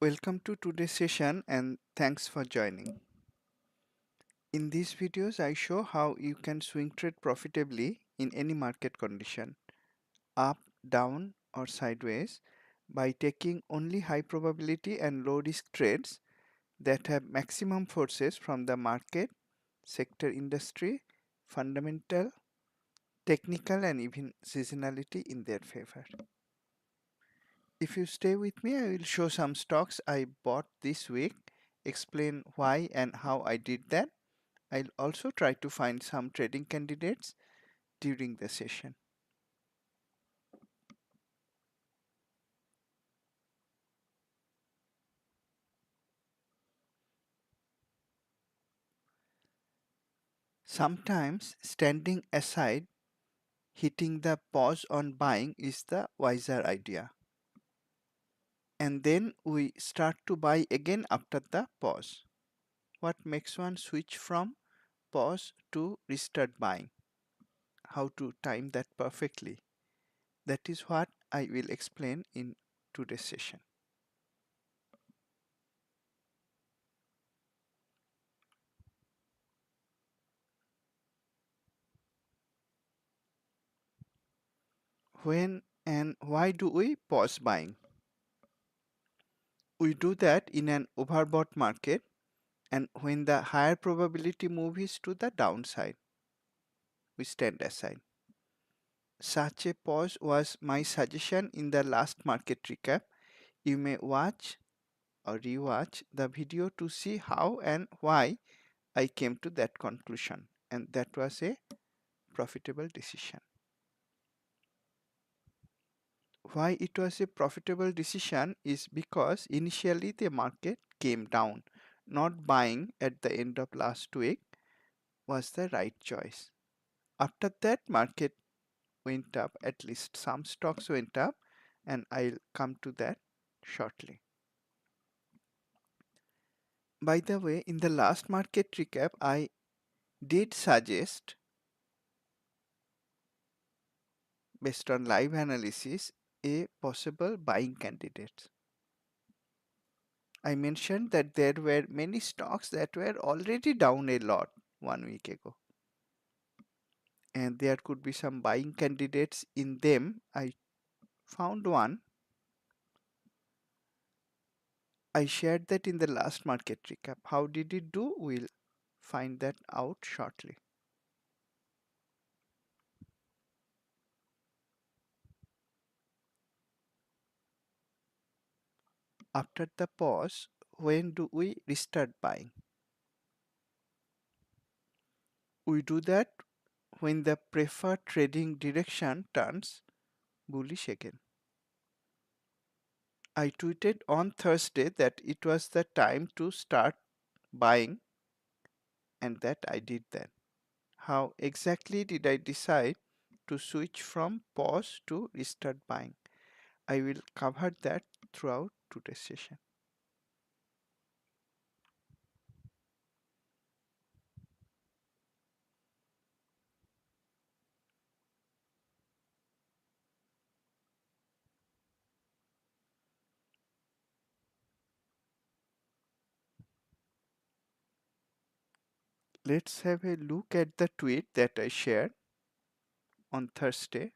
Welcome to today's session and thanks for joining. In these videos, I show how you can swing trade profitably in any market condition, up, down, or sideways, by taking only high probability and low risk trades that have maximum forces from the market, sector, industry, fundamental, technical, and even seasonality in their favor. If you stay with me, I will show some stocks I bought this week, explain why and how I did that. I'll also try to find some trading candidates during the session. Sometimes standing aside, hitting the pause on buying is the wiser idea. And then we start to buy again after the pause. What makes one switch from pause to restart buying? How to time that perfectly? That is what I will explain in today's session. When and why do we pause buying? We do that in an overbought market and when the higher probability move is to the downside, we stand aside. Such a pause was my suggestion in the last market recap. You may watch or rewatch the video to see how and why I came to that conclusion, and that was a profitable decision. Why it was a profitable decision is because initially the market came down. Not buying at the end of last week was the right choice. After that, market went up, at least some stocks went up, and I'll come to that shortly. By the way, in the last market recap, I did suggest, based on live analysis, a possible buying candidate. I mentioned that there were many stocks that were already down a lot 1 week ago, and there could be some buying candidates in them. I found one. I shared that in the last market recap. How did it do? We'll find that out shortly. After the pause, when do we restart buying? We do that when the preferred trading direction turns bullish again. I tweeted on Thursday that it was the time to start buying and that I did that. How exactly did I decide to switch from pause to restart buying? I will cover that throughout today's session. Let's have a look at the tweet that I shared on Thursday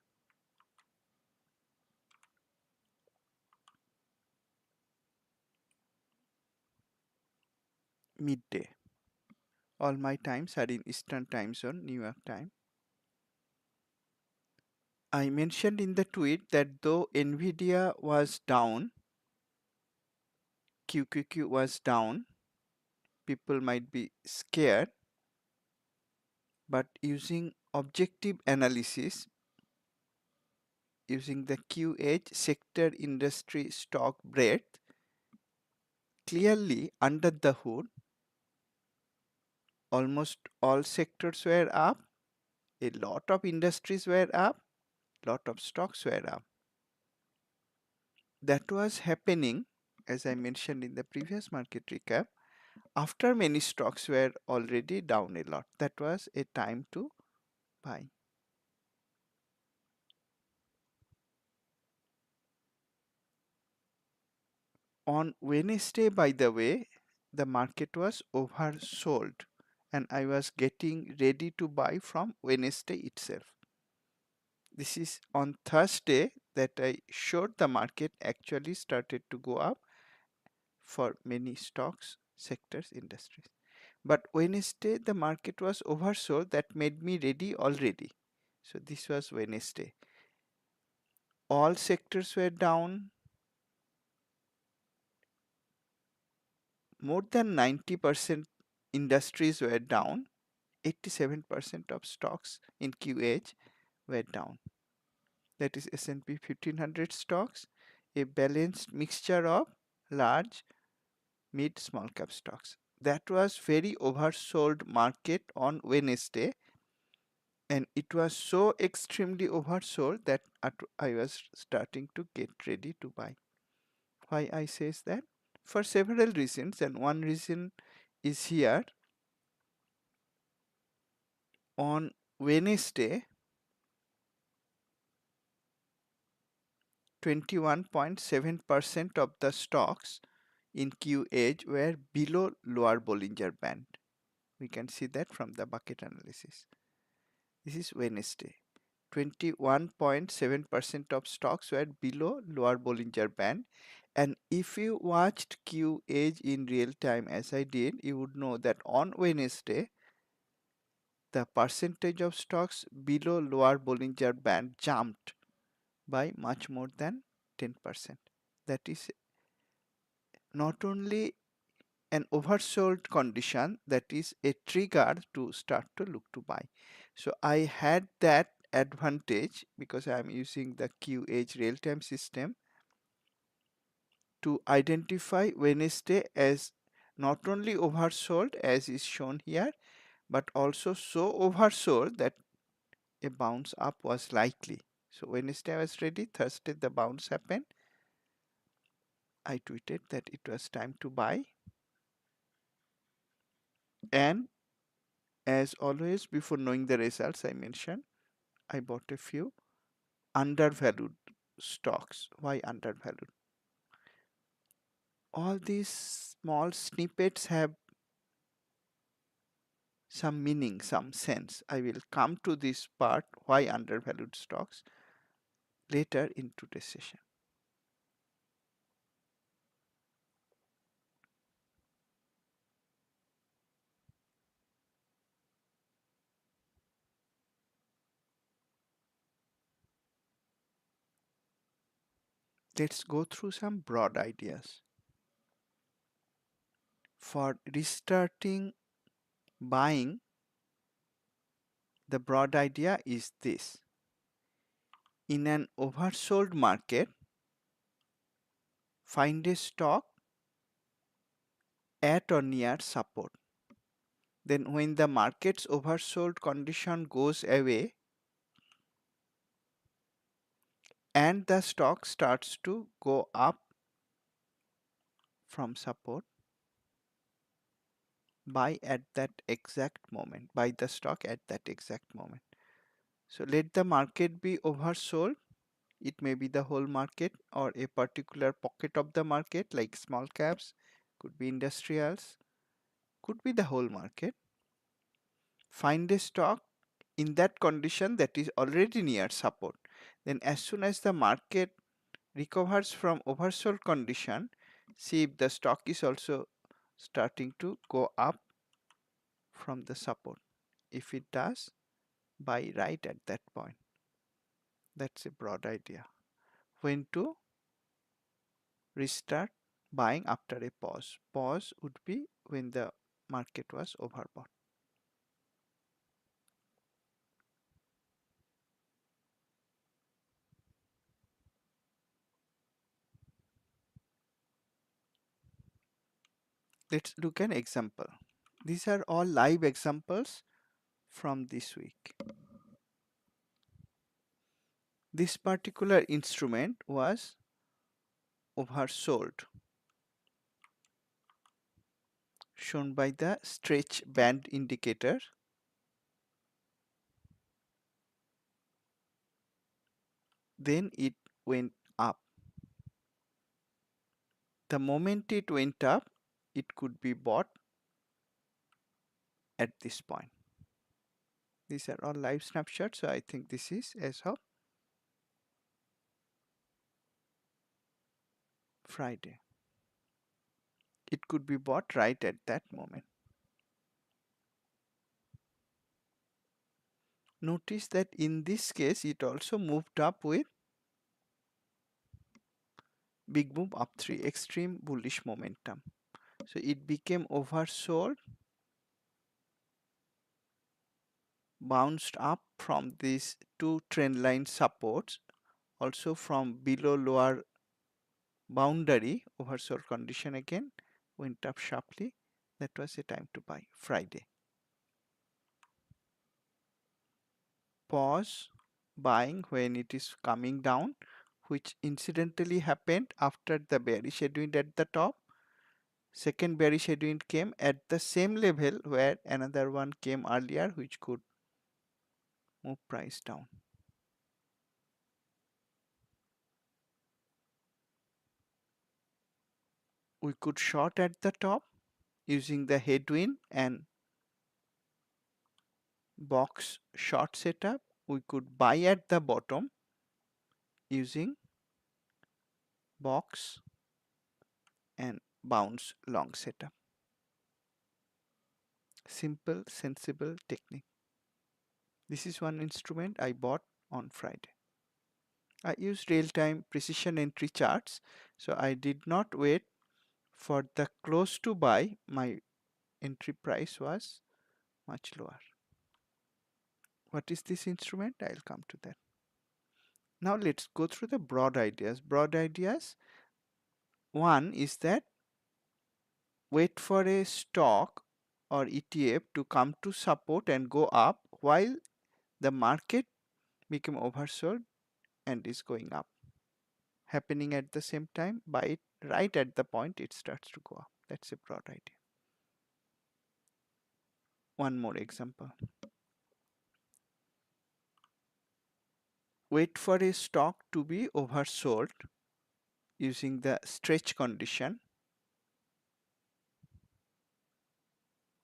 midday. All my times are in Eastern Time Zone, New York time. I mentioned in the tweet that though Nvidia was down, QQQ was down, people might be scared, but using objective analysis, using the QH sector industry stock breadth, clearly under the hood, almost all sectors were up, a lot of industries were up, lot of stocks were up. That was happening, as I mentioned in the previous market recap, after many stocks were already down a lot. That was a time to buy. On Wednesday, by the way, the market was oversold and I was getting ready to buy from Wednesday itself. This is on Thursday that I showed the market actually started to go up for many stocks, sectors, industries. But Wednesday, the market was oversold. That made me ready already. So this was Wednesday. All sectors were down. More than 90% industries were down. 87% of stocks in QH were down. That is S&P 1500 stocks, a balanced mixture of large, mid, small cap stocks. That was very oversold market on Wednesday, and it was so extremely oversold that I was starting to get ready to buy. Why I says that? For several reasons, and one reason is here. On Wednesday, 21.7% of the stocks in QH were below lower Bollinger Band. We can see that from the bucket analysis. This is Wednesday. 21.7% of stocks were below lower Bollinger Band. And if you watched QH in real time as I did, you would know that on Wednesday, the percentage of stocks below lower Bollinger Band jumped by much more than 10%. That is not only an oversold condition, that is a trigger to start to look to buy. So I had that advantage because I am using the QH real-time system to identify Wednesday as not only oversold as is shown here, but also so oversold that a bounce up was likely. So Wednesday I was ready. Thursday the bounce happened. I tweeted that it was time to buy, and as always, before knowing the results, I mentioned I bought a few undervalued stocks. Why undervalued? All these small snippets have some meaning, some sense. I will come to this part, why undervalued stocks, later in today's session. Let's go through some broad ideas. For restarting buying, the broad idea is this. In an oversold market, find a stock at or near support. Then when the market's oversold condition goes away and the stock starts to go up from support, buy at that exact moment, buy the stock at that exact moment. So let the market be oversold. It may be the whole market or a particular pocket of the market like small caps, could be industrials, could be the whole market. Find a stock in that condition that is already near support. Then as soon as the market recovers from oversold condition, see if the stock is also starting to go up from the support. If it does, buy right at that point. That's a broad idea. When to restart buying after a pause. Pause would be when the market was overbought. Let's look at an example. These are all live examples from this week. This particular instrument was oversold, shown by the stretch band indicator. Then it went up. The moment it went up, it could be bought at this point. These are all live snapshots, so I think this is as of Friday. It could be bought right at that moment. Notice that in this case, it also moved up with big move up 3, extreme bullish momentum. So it became oversold, bounced up from these two trend line supports, also from below lower boundary, oversold condition again, went up sharply. That was a time to buy. Friday. Pause buying when it is coming down, which incidentally happened after the bearish headwind at the top. Second bearish headwind came at the same level where another one came earlier, which could move price down. We could short at the top using the headwind and box short setup. We could buy at the bottom using box and bounce long setup. Simple, sensible technique. This is one instrument I bought on Friday. I used real-time precision entry charts, so I did not wait for the close to buy. My entry price was much lower. What is this instrument? I'll come to that. Now let's go through the broad ideas. Broad ideas. One is that wait for a stock or ETF to come to support and go up while the market became oversold and is going up. Happening at the same time, buy it right at the point it starts to go up. That's a broad idea. One more example. Wait for a stock to be oversold using the stretch condition.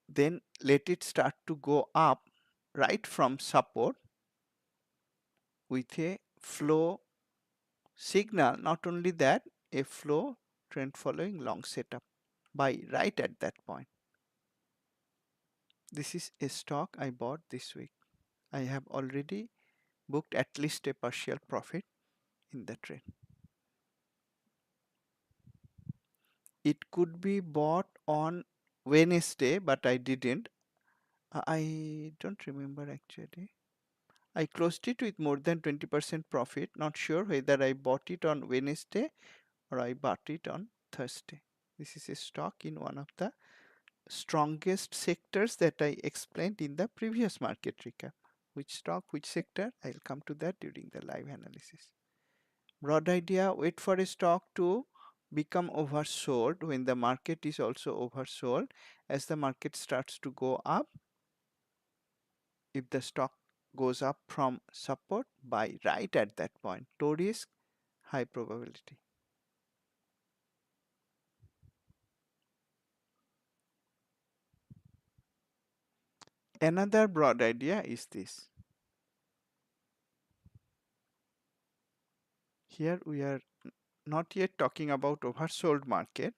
Then let it start to go up right from support with a flow signal. Not only that, a flow trend following long setup. Buy right at that point. This is a stock I bought this week. I have already booked at least a partial profit in the trade. It could be bought on Wednesday, but I didn't. I don't remember actually. I closed it with more than 20% profit. Not sure whether I bought it on Wednesday or I bought it on Thursday. This is a stock in one of the strongest sectors that I explained in the previous market recap. Which stock, which sector? I'll come to that during the live analysis. Broad idea, wait for a stock to become oversold when the market is also oversold. As the market starts to go up, if the stock goes up from support, buy right at that point. Low risk, high probability. Another broad idea is this. Here we are not yet talking about oversold market.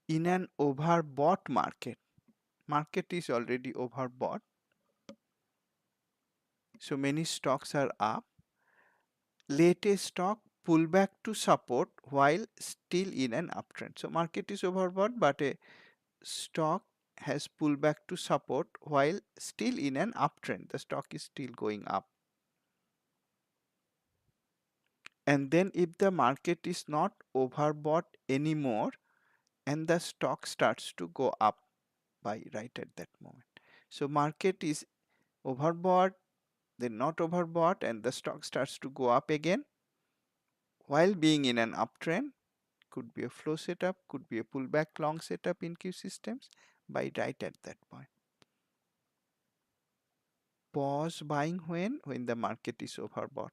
In an overbought market, market is already overbought. So many stocks are up. Let a stock pull back to support while still in an uptrend. So market is overbought, but a stock has pulled back to support while still in an uptrend. The stock is still going up. And then if the market is not overbought anymore and the stock starts to go up by right at that moment. So market is overbought, then not overbought, and the stock starts to go up again while being in an uptrend. Could be a flow setup, could be a pullback long setup in Q systems, buy right at that point. Pause buying when the market is overbought.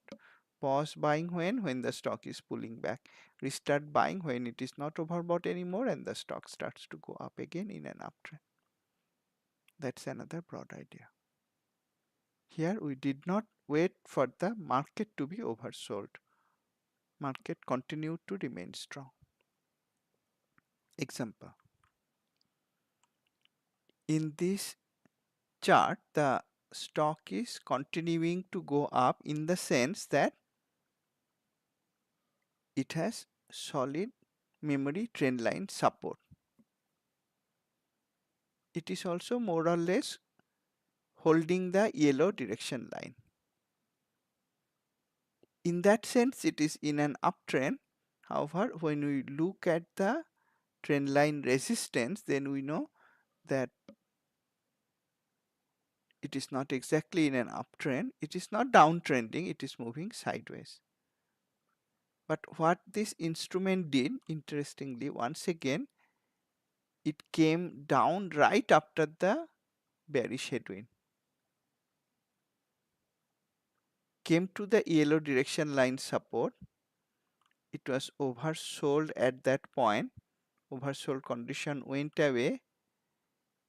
Pause buying when the stock is pulling back. Restart buying when it is not overbought anymore and the stock starts to go up again in an uptrend. That's another broad idea. Here we did not wait for the market to be oversold. Market continued to remain strong. Example. In this chart, the stock is continuing to go up in the sense that it has solid memory trend line support. It is also more or less holding the yellow direction line. In that sense, it is in an uptrend. However, when we look at the trend line resistance, then we know that it is not exactly in an uptrend. It is not downtrending, it is moving sideways. But what this instrument did, interestingly, once again, it came down right after the bearish headwind. Came to the yellow direction line support. It was oversold at that point. Oversold condition went away,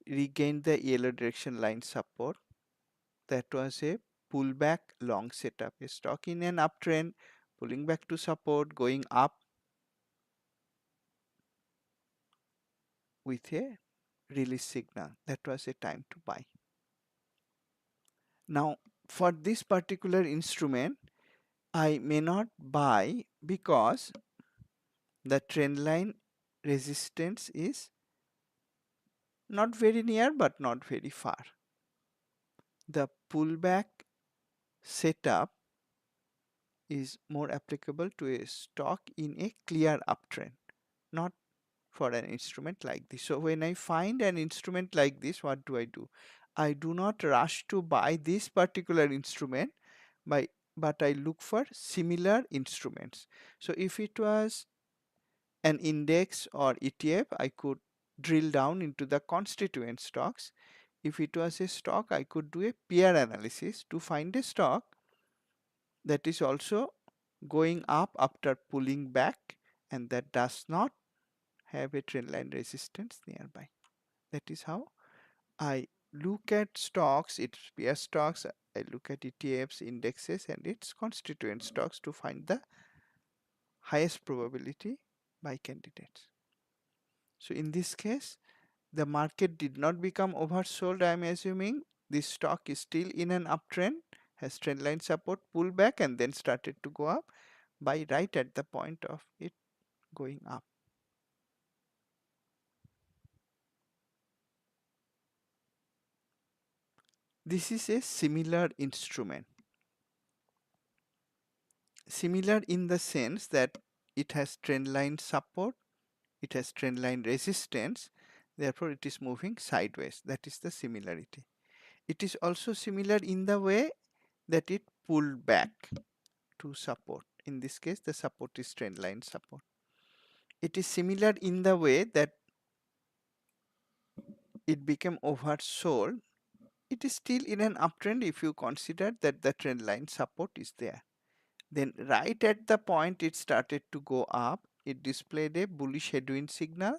regained the yellow direction line support. That was a pullback long setup. A stock in an uptrend, pulling back to support, going up with a release signal. That was a time to buy. Now, for this particular instrument, I may not buy because the trend line resistance is not very near but not very far. The pullback setup is more applicable to a stock in a clear uptrend, not for an instrument like this. So when I find an instrument like this, what do? I do not rush to buy this particular instrument, but I look for similar instruments. So if it was an index or ETF, I could drill down into the constituent stocks. If it was a stock, I could do a peer analysis to find a stock that is also going up after pulling back and that does not have a trend line resistance nearby. That is how I look at stocks, its peer stocks, I look at ETFs, indexes, and its constituent stocks to find the highest probability buy candidates. So in this case, the market did not become oversold, I am assuming. This stock is still in an uptrend, has trend line support, pull back, and then started to go up. Buy right at the point of it going up. This is a similar instrument. Similar in the sense that it has trend line support, it has trend line resistance, therefore it is moving sideways. That is the similarity. It is also similar in the way that it pulled back to support. In this case, the support is trend line support. It is similar in the way that it became oversold. It is still in an uptrend if you consider that the trend line support is there. Then right at the point it started to go up, it displayed a bullish headwind signal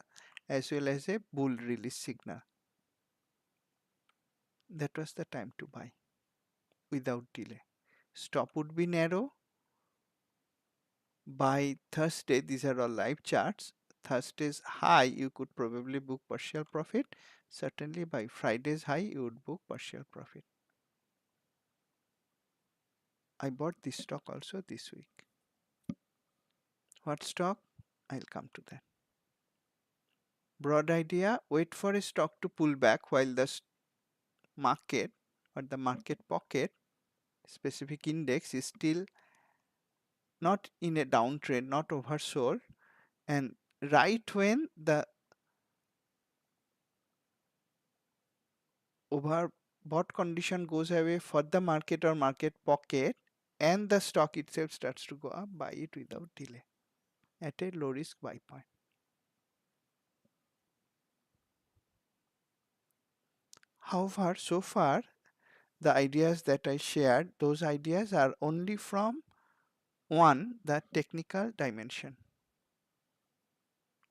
as well as a bull release signal. That was the time to buy without delay. Stop would be narrow. By Thursday, these are all live charts. Thursday's high, you could probably book partial profit. Certainly by Friday's high, you would book partial profit. I bought this stock also this week. What stock? I'll come to that. Broad idea, wait for a stock to pull back while the market or the market pocket specific index is still not in a downtrend, not oversold, and right when the overbought condition goes away for the market or market pocket and the stock itself starts to go up, buy it without delay at a low risk buy point. However, so far the ideas that I shared, those ideas are only from One, the technical dimension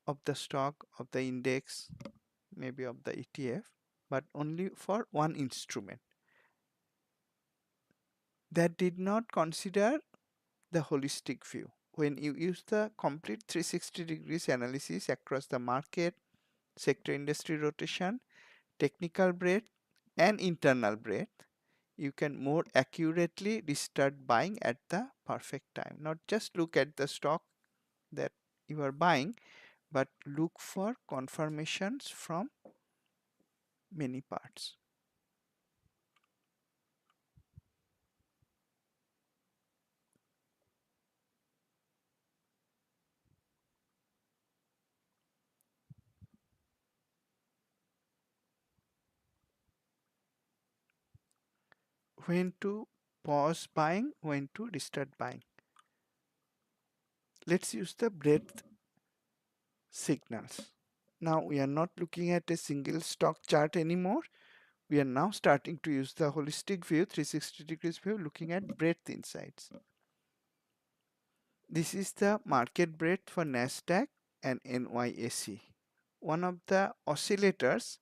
of the stock, of the index, maybe of the ETF, but only for one instrument. That did not consider the holistic view. When you use the complete 360 degrees analysis across the market, sector industry rotation, technical breadth, and internal breadth, you can more accurately restart buying at the perfect time. Not just look at the stock that you are buying, but look for confirmations from many parts. When to pause buying, when to restart buying. Let's use the breadth signals. Now we are not looking at a single stock chart anymore. We are now starting to use the holistic view, 360 degrees view, looking at breadth insights. This is the market breadth for Nasdaq and NYSE. One of the oscillators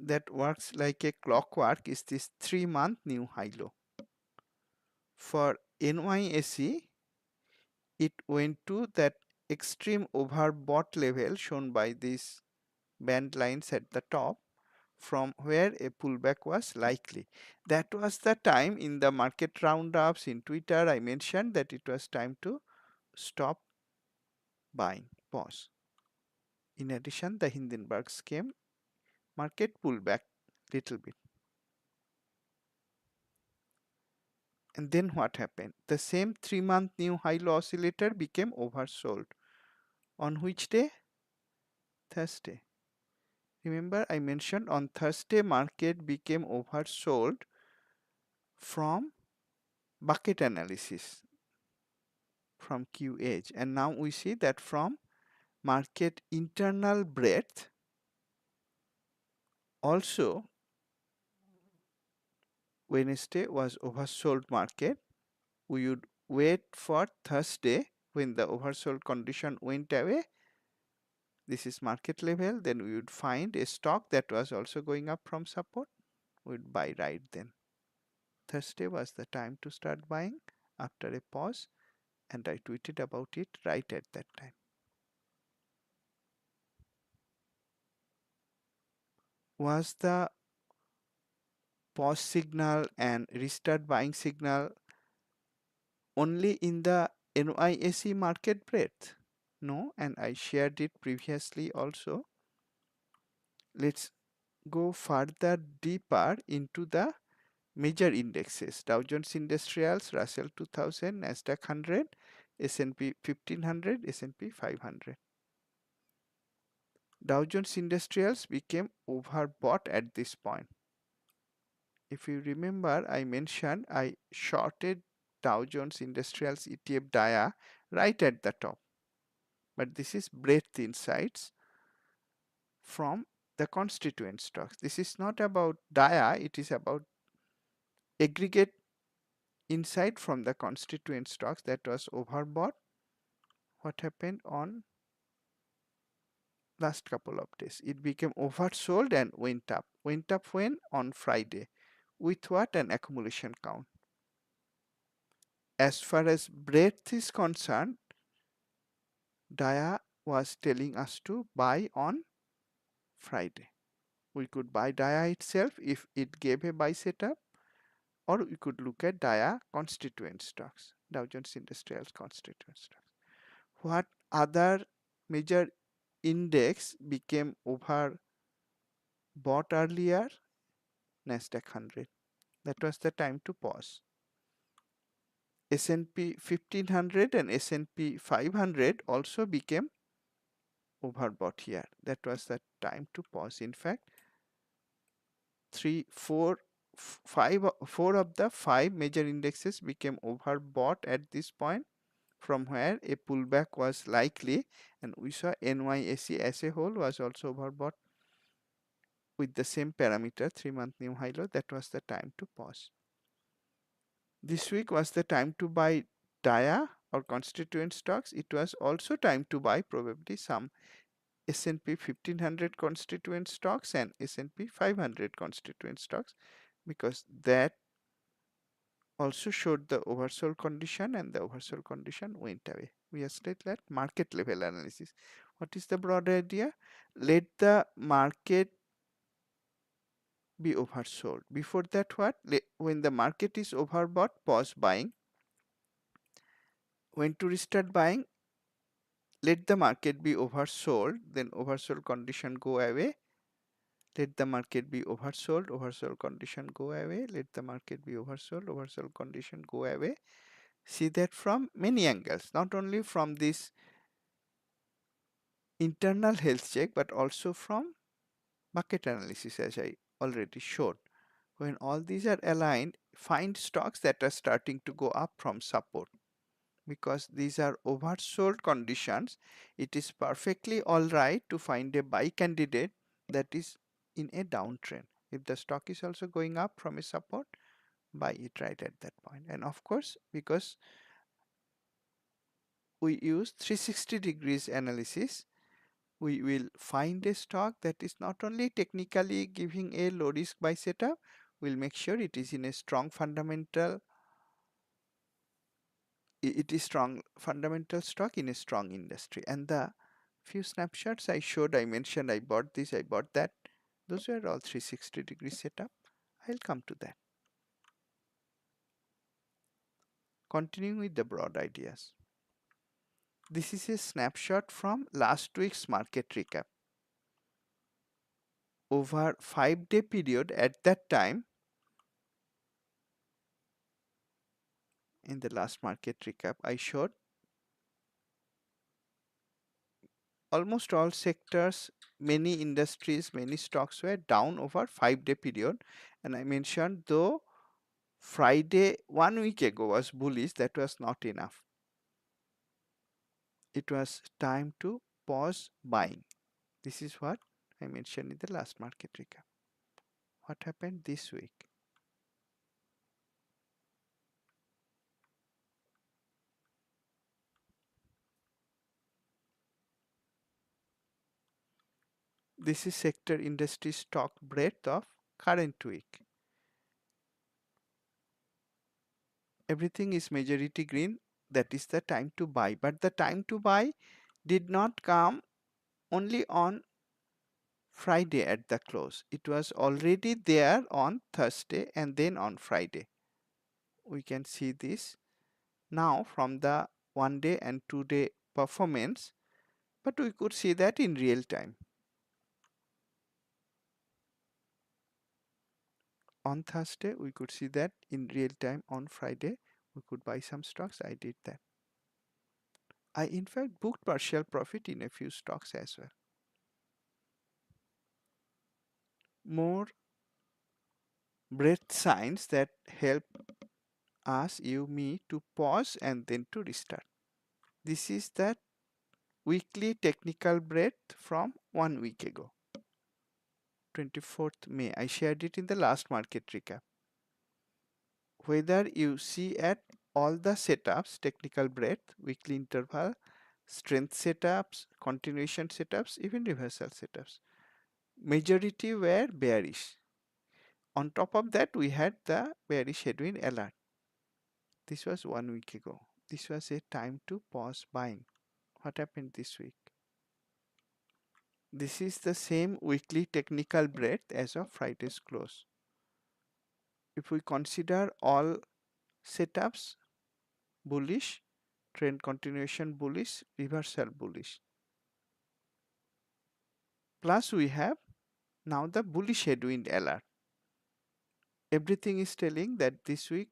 that works like a clockwork is this 3-month new high low. For NYSE, it went to that extreme overbought level shown by these band lines at the top, from where a pullback was likely. That was the time in the market roundups in Twitter I mentioned that it was time to stop buying, pause. In addition, the Hindenburg scheme market pullback little bit. And then what happened? The same 3-month new high low oscillator became oversold. On which day? Thursday. Remember I mentioned on Thursday market became oversold from bucket analysis from Q edge, and now we see that from market internal breadth also Wednesday was oversold market. We would wait for Thursday when the oversold condition went away. This is market level. Then we would find a stock that was also going up from support. We would buy right then. Thursday was the time to start buying after a pause, and I tweeted about it right at that time. Was the pause signal and restart buying signal only in the NYSE market breadth? No, and I shared it previously also. Let's go further deeper into the major indexes: Dow Jones Industrials, Russell 2000, Nasdaq 100, S&P 1500, S&P 500. Dow Jones Industrials became overbought at this point. If you remember, I mentioned I shorted Dow Jones Industrials ETF DIA right at the top. But this is breadth insights from the constituent stocks. This is not about DIA, it is about aggregate insight from the constituent stocks that was overbought. What happened on last couple of days? It became oversold and went up. Went up when? On Friday. With what? An accumulation count. As far as breadth is concerned, DIA was telling us to buy on Friday. We could buy DIA itself if it gave a buy setup, or we could look at DIA constituent stocks, Dow Jones Industrials constituent stocks. What other major index became overbought earlier? Nasdaq 100. That was the time to pause. S&P 1500 and S&P 500 also became overbought here. That was the time to pause. In fact, four of the 5 major indexes became overbought at this point, from where a pullback was likely, and we saw NYSE as a whole was also overbought with the same parameter, 3-month new high low. That was the time to pause. This week was the time to buy DIA or constituent stocks, it was also time to buy probably some S&P 1500 constituent stocks and S&P 500 constituent stocks, because that also showed the oversold condition and the oversold condition went away. We have said that market level analysis. What is the broad idea? Let the market be oversold. Before that, what? When the market is overbought, pause buying. When to restart buying? Let the market be oversold, then oversold condition go away. Let the market be oversold, oversold condition go away. Let the market be oversold, oversold condition go away. See that from many angles, not only from this internal health check, but also from market analysis, as I already showed. When all these are aligned, find stocks that are starting to go up from support. Because these are oversold conditions, it is perfectly all right to find a buy candidate that is in a downtrend. If the stock is also going up from a support, buy it right at that point. And of course, because we use 360 degrees analysis, we will find a stock that is not only technically giving a low risk buy setup, we'll make sure it is in a strong fundamental, it is strong fundamental stock in a strong industry. And the few snapshots I showed, I mentioned I bought this, I bought that, those were all 360 degree setup. I'll come to that. Continuing with the broad ideas. This is a snapshot from last week's market recap. Over 5-day period at that time, in the last market recap, I showed almost all sectors, many industries, many stocks were down over 5-day period. And I mentioned though Friday 1 week ago was bullish, that was not enough. It was time to pause buying. This is what I mentioned in the last market recap. What happened this week? This is sector industry stock breadth of current week. Everything is majority green. That is the time to buy. But the time to buy did not come only on Friday at the close. It was already there on Thursday and then on Friday. We can see this now from the 1-day and 2-day performance, but we could see that in real time. On Thursday, we could see that in real time. On Friday, we could buy some stocks. I did that. I in fact booked partial profit in a few stocks as well. More breadth signs that help us, you, me, to pause and then to restart. This is that weekly technical breadth from 1 week ago, 24th May. I shared it in the last market recap. Whether you see at all the setups, technical breadth, weekly interval, strength setups, continuation setups, even reversal setups, majority were bearish. On top of that, we had the bearish headwind alert. This was 1 week ago. This was a time to pause buying. What happened this week? This is the same weekly technical breadth as of Friday's close. If we consider all setups bullish, trend continuation bullish, reversal bullish. Plus we have now the bullish headwind alert. Everything is telling that this week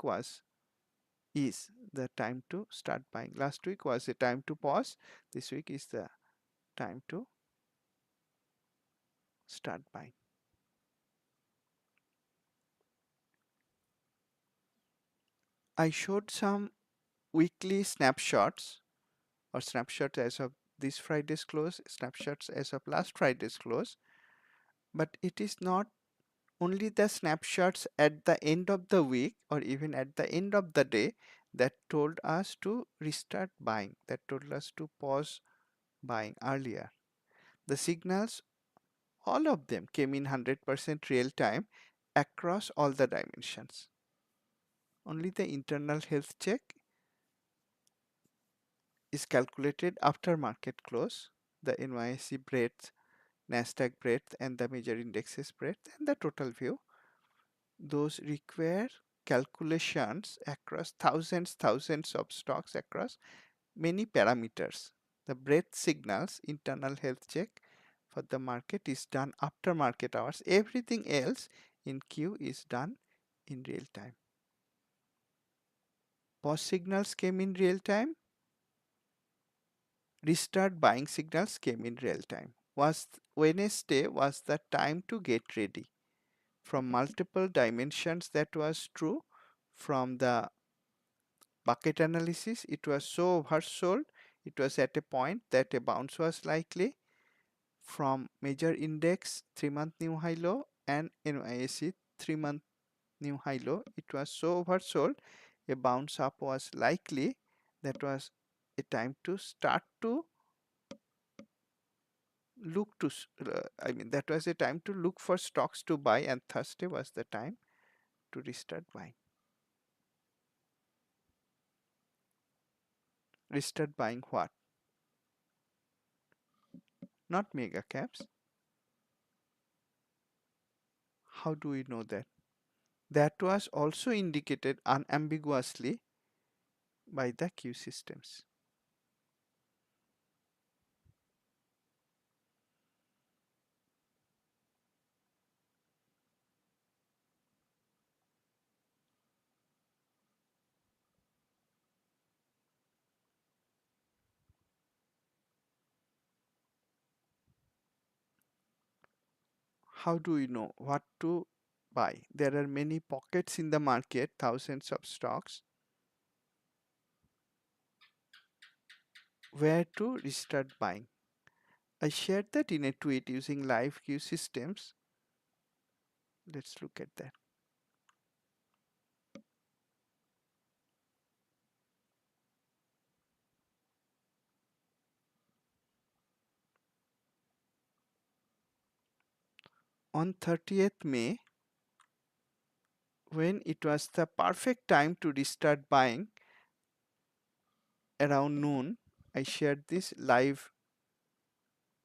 is the time to start buying. Last week was the time to pause. This week is the time to start buying. I showed some weekly snapshots or snapshots as of this Friday's close, snapshots as of last Friday's close, but it is not only the snapshots at the end of the week or even at the end of the day that told us to restart buying, that told us to pause buying earlier. The signals, all of them came in 100% real time across all the dimensions. Only the internal health check is calculated after market close, the NYSE breadth, Nasdaq breadth, and the major indexes breadth, and the total view. Those require calculations across thousands of stocks across many parameters. The breadth signals internal health check for the market is done after market hours. Everything else in Q is done in real time. Pause signals came in real time. Restart buying signals came in real time. Wednesday was the time to get ready. From multiple dimensions that was true. From the bucket analysis, it was so oversold, it was at a point that a bounce was likely. From major index 3-month new high low and NYSE 3-month new high low, it was so oversold, a bounce up was likely. That was a time to start to look to, that was a time to look for stocks to buy, and Thursday was the time to restart buying. Restart buying what? Not mega caps. How do we know that? That was also indicated unambiguously by the Q systems. How do we know what to buy? There are many pockets in the market, thousands of stocks. Where to restart buying? I shared that in a tweet using live Q systems. Let's look at that. On 30th May, when it was the perfect time to restart buying around noon, I shared this live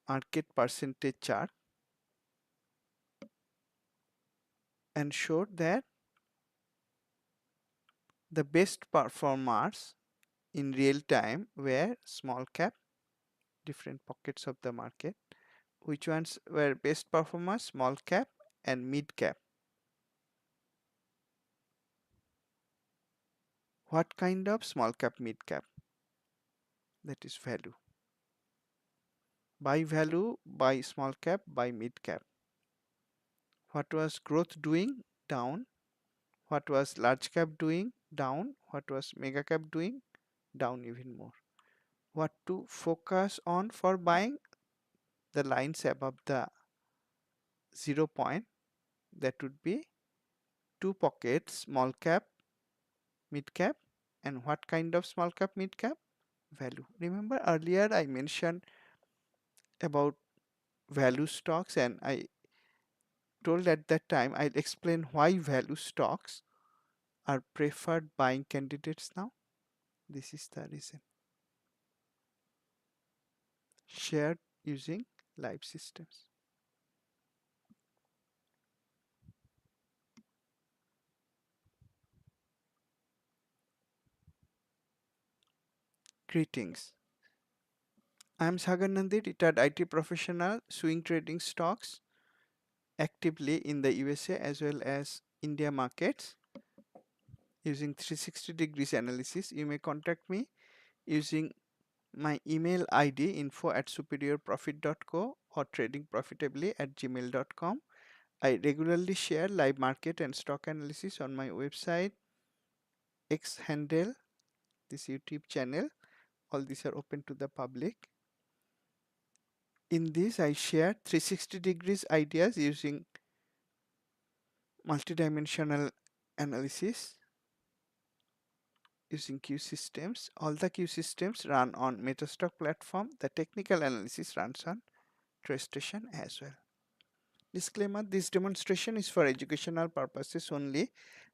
market percentage chart and showed that the best performers in real time were small cap, different pockets of the market. Which ones were best performers? Small cap and mid cap. What kind of small cap, mid cap? That is value. Buy value, buy small cap, buy mid cap. What was growth doing? Down. What was large cap doing? Down. What was mega cap doing? Down even more. What to focus on for buying? The lines above the 0 point, that would be two pockets, small cap, mid cap. And what kind of small cap, mid cap? Value. Remember earlier I mentioned about value stocks, and I told at that time I'll explain why value stocks are preferred buying candidates now. This is the reason. Shared using live systems. Greetings. I am Sagar Nandi, retired IT professional, swing trading stocks actively in the USA as well as India markets using 360 degrees analysis. You may contact me using my email ID info@superiorprofit.co or tradingprofitably@gmail.com. I regularly share live market and stock analysis on my website, X handle, this YouTube channel. All these are open to the public. In this, I share 360 degrees ideas using multidimensional analysis. using queue systems. All the queue systems run on Metastock platform. The technical analysis runs on TradeStation as well. Disclaimer, this demonstration is for educational purposes only.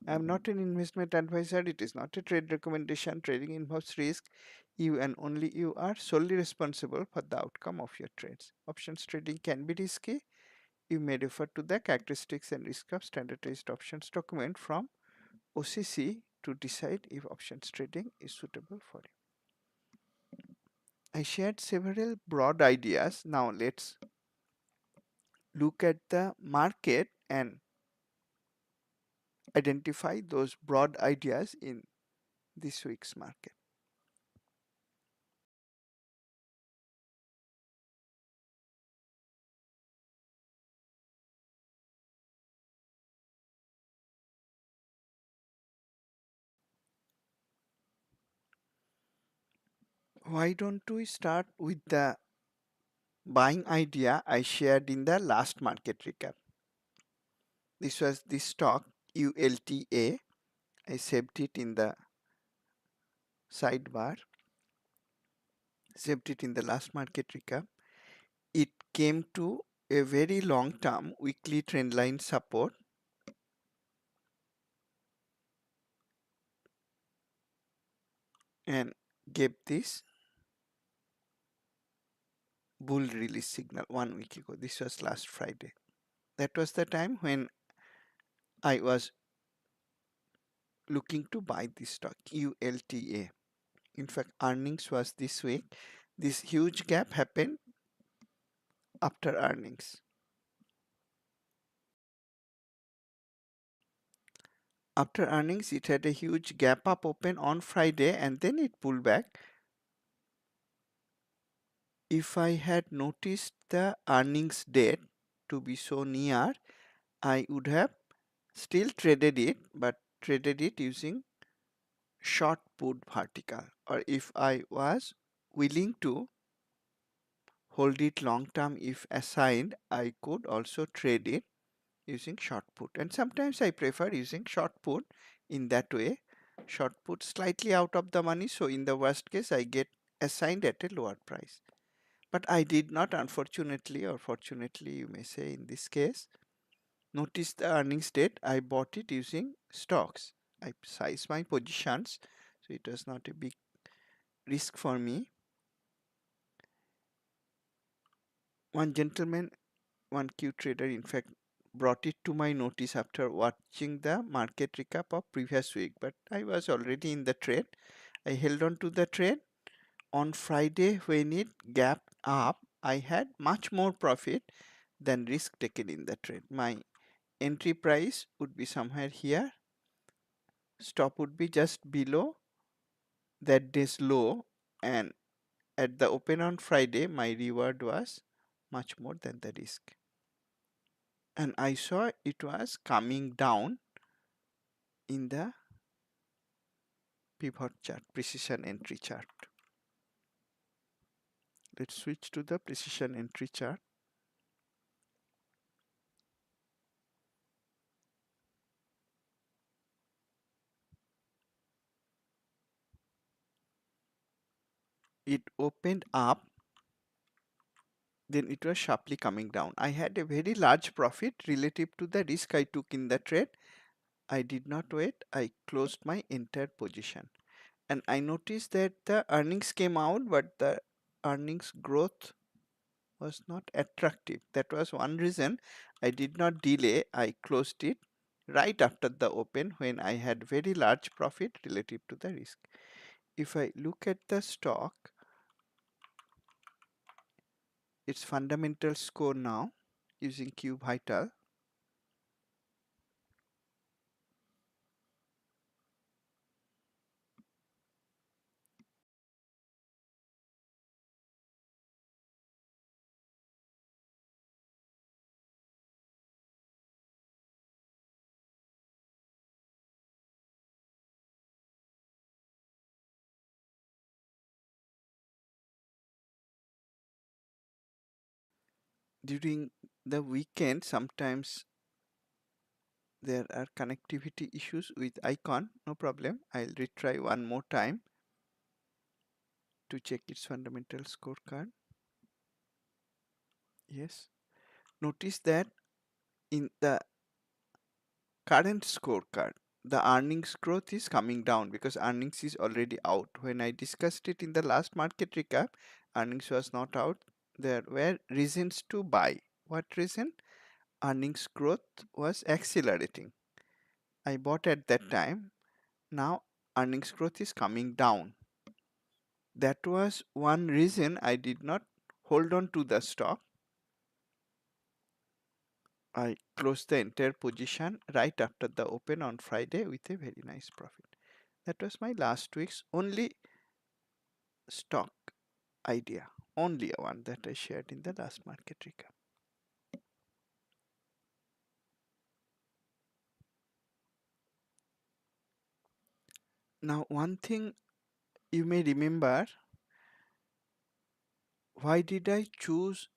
I am not an investment advisor. It is not a trade recommendation. Trading involves risk. You and only you are solely responsible for the outcome of your trades. Options trading can be risky. You may refer to the characteristics and risk of standardized options document from OCC to decide if options trading is suitable for you. I shared several broad ideas. Now let's look at the market and identify those broad ideas in this week's market. Why don't we start with the buying idea I shared in the last market recap? This was the stock ULTA. I saved it in the sidebar, saved it in the last market recap. It came to a very long term weekly trend line support and gave this bull release signal 1 week ago. This was last Friday. That was the time when I was looking to buy this stock ULTA. In fact, earnings was this week. This huge gap happened after earnings. After earnings, it had a huge gap up open on Friday and then it pulled back. If I had noticed the earnings date to be so near, I would have still traded it, but traded it using short put vertical. Or if I was willing to hold it long term if assigned, I could also trade it using short put. And sometimes I prefer using short put in that way. Short put slightly out of the money, so in the worst case I get assigned at a lower price. But I did not, unfortunately, or fortunately you may say in this case, notice the earnings date. I bought it using stocks. I sized my positions, so it was not a big risk for me. One gentleman, one Q trader, in fact, brought it to my notice after watching the market recap of previous week, but I was already in the trade. I held on to the trade. On Friday, when it gapped up, I had much more profit than risk taken in the trade. My entry price would be somewhere here. Stop would be just below that day's low, and at the open on Friday, my reward was much more than the risk. And I saw it was coming down in the pivot chart, precision entry chart. Let's switch to the precision entry chart. It opened up, then it was sharply coming down. I had a very large profit relative to the risk I took in the trade. I did not wait. I closed my entire position. And I noticed that the earnings came out, but the earnings growth was not attractive. That was one reason I did not delay. I closed it right after the open when I had very large profit relative to the risk. If I look at the stock, its fundamental score now using Q Vital, during the weekend sometimes there are connectivity issues with icon. No problem. I'll retry one more time to check its fundamental scorecard. Yes. Notice that in the current scorecard, the earnings growth is coming down because earnings is already out. When I discussed it in the last market recap, earnings was not out. There were reasons to buy. What reason? Earnings growth was accelerating. I bought at that time. Now earnings growth is coming down. That was one reason I did not hold on to the stock. I closed the entire position right after the open on Friday with a very nice profit. That was my last week's only stock idea, only one that I shared in the last market recap. Now, one thing you may remember, why did I choose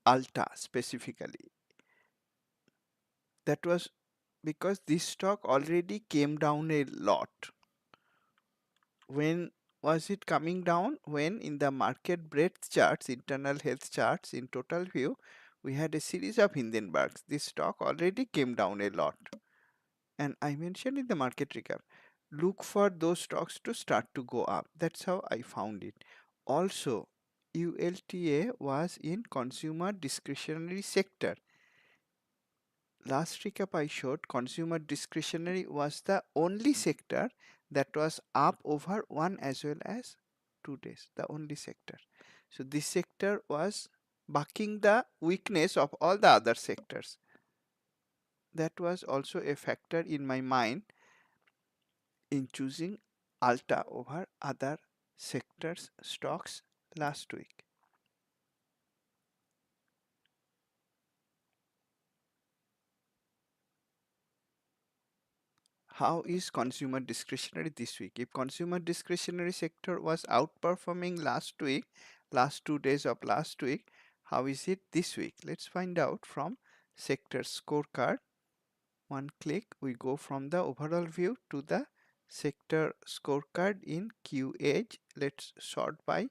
Alta specifically? That was because this stock already came down a lot. When was it coming down? When in the market breadth charts, internal health charts in total view, we had a series of Hindenburgs. This stock already came down a lot. And I mentioned in the market recap, look for those stocks to start to go up. That's how I found it. Also, ULTA was in consumer discretionary sector. Last recap I showed consumer discretionary was the only sector that was up over 1 as well as 2 days, the only sector. So this sector was bucking the weakness of all the other sectors. That was also a factor in my mind in choosing Alta over other sectors stocks last week. How is consumer discretionary this week? If consumer discretionary sector was outperforming last week, last 2 days of last week, how is it this week? Let's find out from sector scorecard. One click, we go from the overall view to the sector scorecard in QH. Let's sort by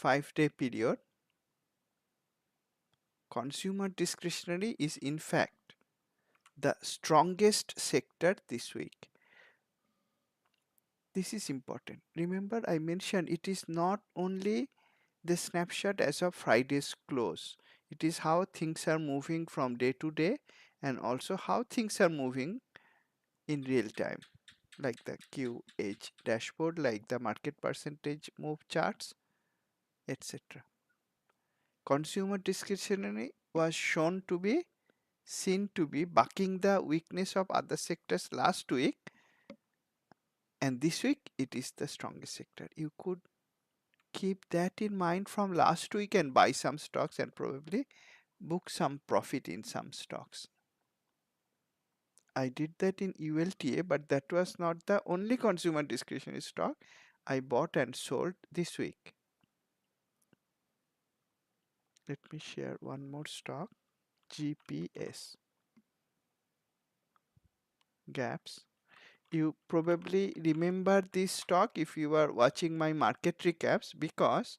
5-day period. Consumer discretionary is in fact the strongest sector this week. This is important. Remember, I mentioned it is not only the snapshot as of Friday's close, it is how things are moving from day to day and also how things are moving in real time, like the QH dashboard, like the market percentage move charts, etc. Consumer discretionary was shown to be seen to be bucking the weakness of other sectors last week, and this week it is the strongest sector. You could keep that in mind from last week and buy some stocks and probably book some profit in some stocks. I did that in ULTA, but that was not the only consumer discretionary stock I bought and sold this week. Let me share one more stock, GPS, gaps. You probably remember this stock if you are watching my market recaps because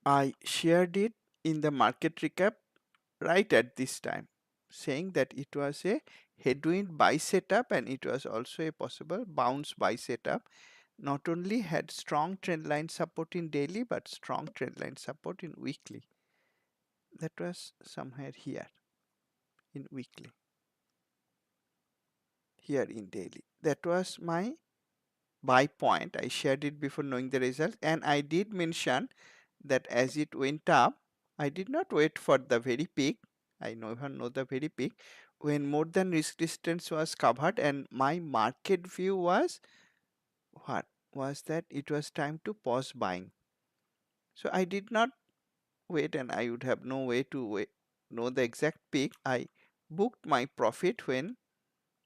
I shared it in the market recap right at this time, saying that it was a headwind buy setup and it was also a possible bounce buy setup. Not only had strong trend line support in daily but strong trend line support in weekly. That was somewhere here in weekly, here in daily. That was my buy point. I shared it before knowing the result, and I did mention that as it went up, I did not wait for the very peak. I never know the very peak. When more than risk distance was covered, and my market view was what? Was that it was time to pause buying. So I did not wait, and I would have no way to know the exact peak. I booked my profit when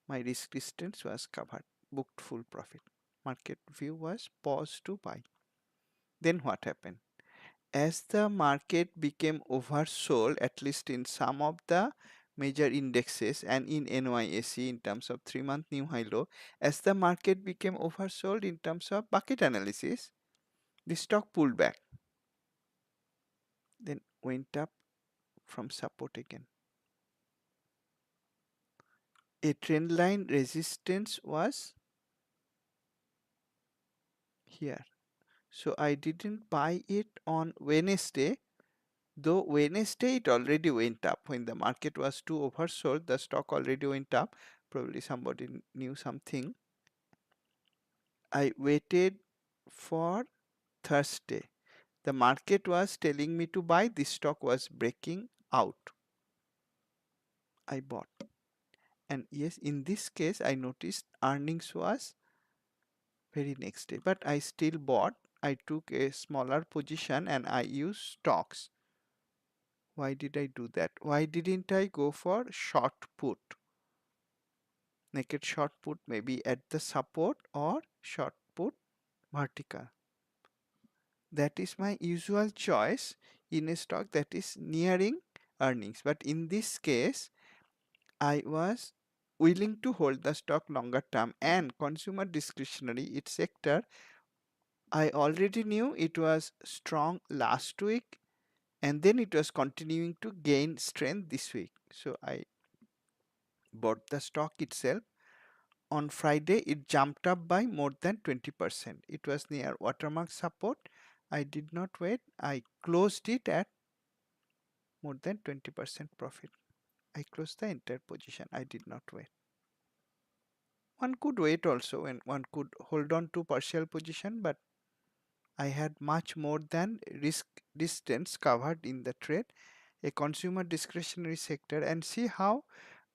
my risk distance was covered, booked full profit. Market view was pause to buy. Then what happened? As the market became oversold, at least in some of the major indexes and in NYSE in terms of 3-month new high low, as the market became oversold in terms of bucket analysis, the stock pulled back, then went up from support again. A trend line resistance was here. So I didn't buy it on Wednesday, though Wednesday it already went up. When the market was too oversold, the stock already went up. Probably somebody knew something. I waited for Thursday. The market was telling me to buy. The stock was breaking out. I bought. And yes, in this case, I noticed earnings was very next day. But I still bought. I took a smaller position and I used stocks. Why did I do that? Why didn't I go for short put? Naked short put maybe at the support or short put vertical. That is my usual choice in a stock that is nearing earnings. But in this case, I was willing to hold the stock longer term, and consumer discretionary, its sector, I already knew it was strong last week and then it was continuing to gain strength this week. So I bought the stock itself. On Friday, it jumped up by more than 20%. It was near watermark support. I did not wait. I closed it at more than 20% profit. I closed the entire position. I did not wait. One could wait also and one could hold on to partial position, but I had much more than risk distance covered in the trade, a consumer discretionary sector, and see how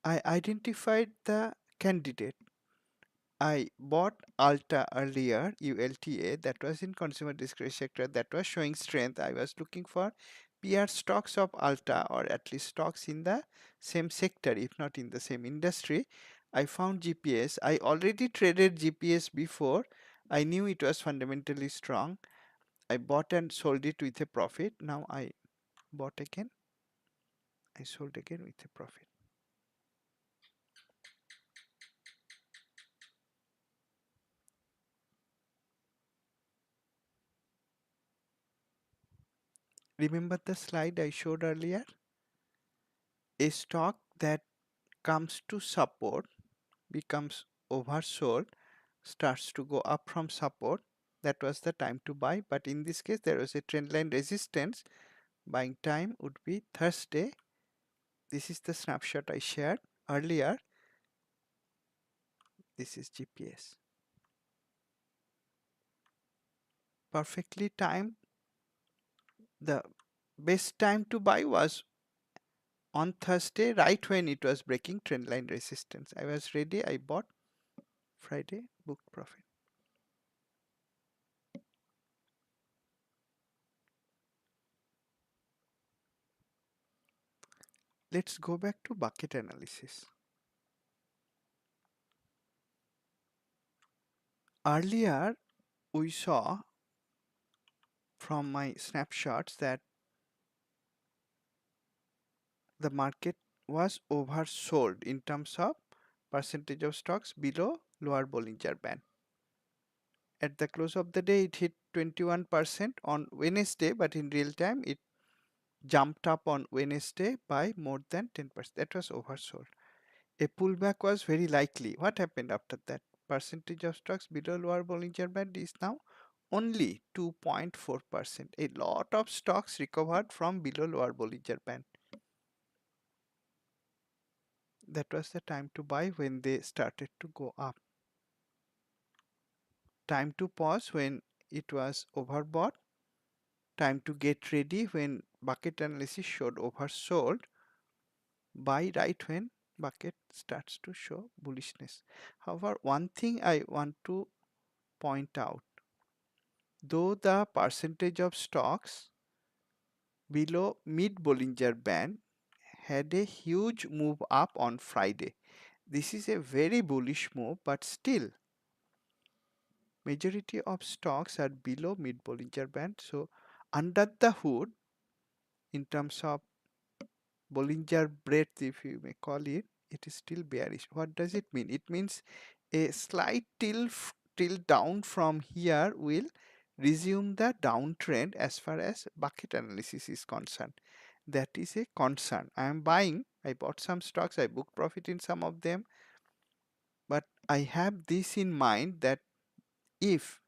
I identified the candidate. I bought Alta earlier, ULTA, that was in consumer discretionary sector, that was showing strength. I was looking for peer stocks of Alta or at least stocks in the same sector, if not in the same industry. I found GPS. I already traded GPS before. I knew it was fundamentally strong. I bought and sold it with a profit. Now I bought again. I sold again with a profit. Remember the slide I showed earlier? A stock that comes to support becomes oversold, starts to go up from support. That was the time to buy. But in this case, there was a trendline resistance. Buying time would be Thursday. This is the snapshot I shared earlier. This is GPS. Perfectly timed. The best time to buy was on Thursday, right when it was breaking trendline resistance. I was ready. I bought. Friday, booked profit. Let's go back to bucket analysis. Earlier, we saw from my snapshots that the market was oversold in terms of percentage of stocks below lower Bollinger Band. At the close of the day, it hit 21% on Wednesday, but in real time, it jumped up on Wednesday by more than 10%. That was oversold. A pullback was very likely. What happened after that? Percentage of stocks below lower Bollinger Band is now only 2.4%. A lot of stocks recovered from below lower Bollinger Band. That was the time to buy when they started to go up. Time to pause when it was overbought. Time to get ready when bucket analysis showed oversold. Buy right when bucket starts to show bullishness. However, one thing I want to point out, though the percentage of stocks below mid Bollinger Band had a huge move up on Friday. This is a very bullish move, but still majority of stocks are below mid Bollinger Band. So Under the hood, in terms of Bollinger breadth, if you may call it, it is still bearish. What does it mean? It means a slight tilt down from here will resume the downtrend as far as bucket analysis is concerned. That is a concern. I am buying. I bought some stocks. I booked profit in some of them. But I have this in mind that if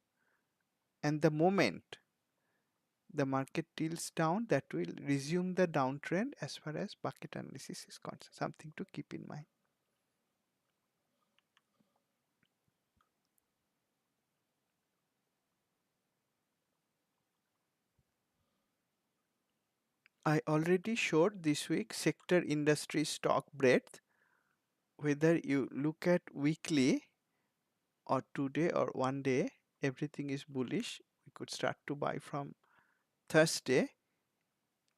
and the moment the market tilts down, that will resume the downtrend as far as bucket analysis is concerned. Something to keep in mind. I already showed this week sector industry stock breadth. Whether you look at weekly or 2 day or 1 day, everything is bullish. We could start to buy from Thursday.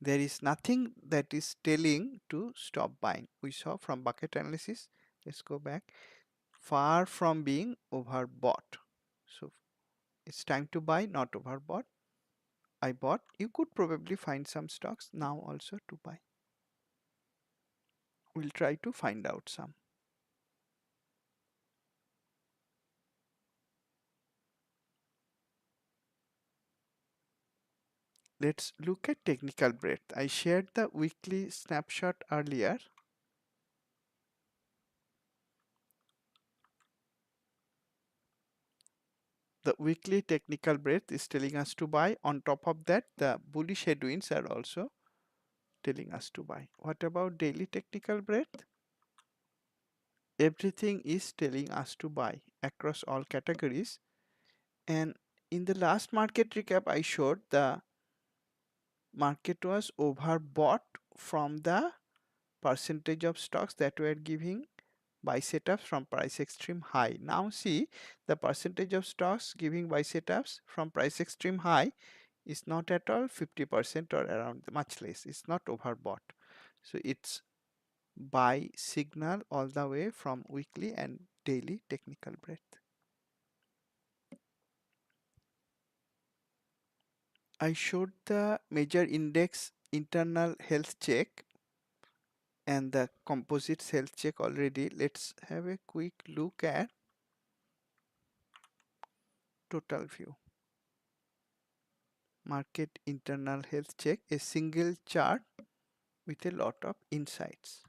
There is nothing that is telling to stop buying. We saw from bucket analysis, let's go back, far from being overbought. So it's time to buy, not overbought. I bought. You could probably find some stocks now also to buy. We'll try to find out some. Let's look at technical breadth. I shared the weekly snapshot earlier. The weekly technical breadth is telling us to buy. On top of that, the bullish headwinds are also telling us to buy. What about daily technical breadth? Everything is telling us to buy across all categories. And in the last market recap, I showed the market was overbought from the percentage of stocks that were giving buy setups from price extreme high. Now see, the percentage of stocks giving buy setups from price extreme high is not at all 50% or around, much less. It's not overbought. So it's buy signal all the way from weekly and daily technical breadth. I showed the major index internal health check and the composite health check already. Let's have a quick look at total view. Market internal health check, a single chart with a lot of insights.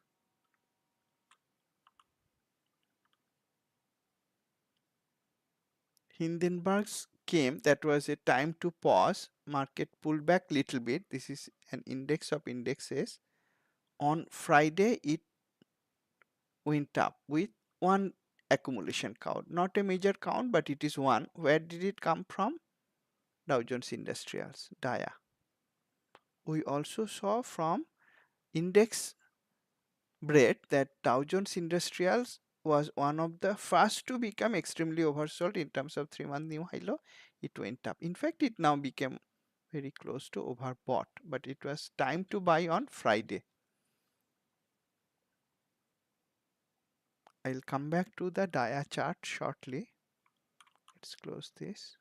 Hindenburg's came, that was a time to pause. Market pulled back little bit. This is an index of indexes. On Friday, it went up with one accumulation count, not a major count, but it is one. Where did it come from? Dow Jones Industrials, DIA. We also saw from index bread that Dow Jones Industrials was one of the first to become extremely oversold in terms of 3-month new high low. It went up. In fact, it now became very close to overbought, but it was time to buy on Friday. I'll come back to the DIA chart shortly. Let's close this.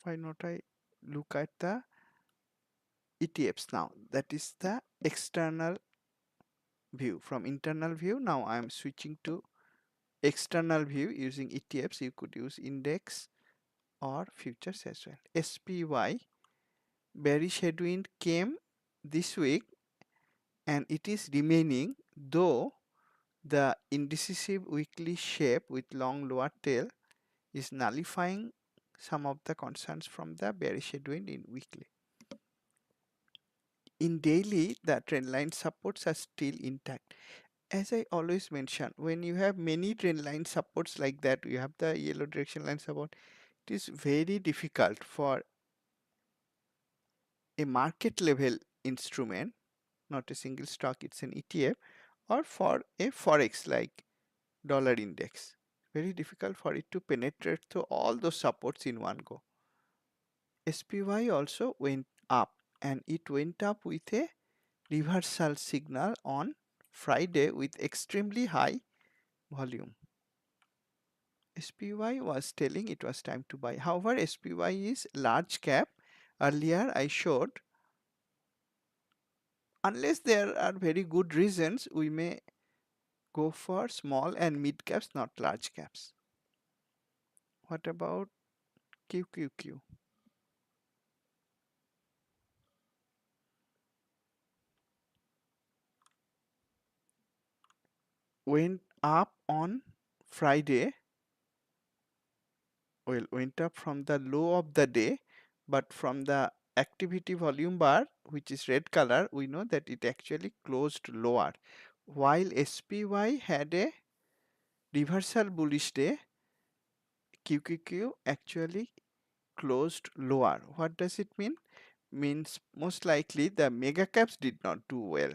Why not I look at the ETFs now? That is the external view. From internal view, now I am switching to external view using ETFs. You could use index or futures as well. SPY, bearish headwind came this week and it is remaining, though the indecisive weekly shape with long lower tail is nullifying some of the concerns from the bearish headwind in weekly. In daily, the trend line supports are still intact. As I always mention, when you have many trend line supports like that, you have the yellow direction line support, it is very difficult for a market level instrument, not a single stock, it's an ETF, or for a forex like dollar index. Very difficult for it to penetrate through all those supports in one go. SPY also went up, and it went up with a reversal signal on Friday with extremely high volume. SPY was telling it was time to buy. However, SPY is large cap. Earlier I showed, unless there are very good reasons, we may go for small and mid caps, not large caps. What about QQQ? Went up on Friday, well, went up from the low of the day, but from the activity volume bar, which is red color, we know that it actually closed lower. While SPY had a reversal bullish day, QQQ actually closed lower. What does it mean? Means most likely the mega caps did not do well,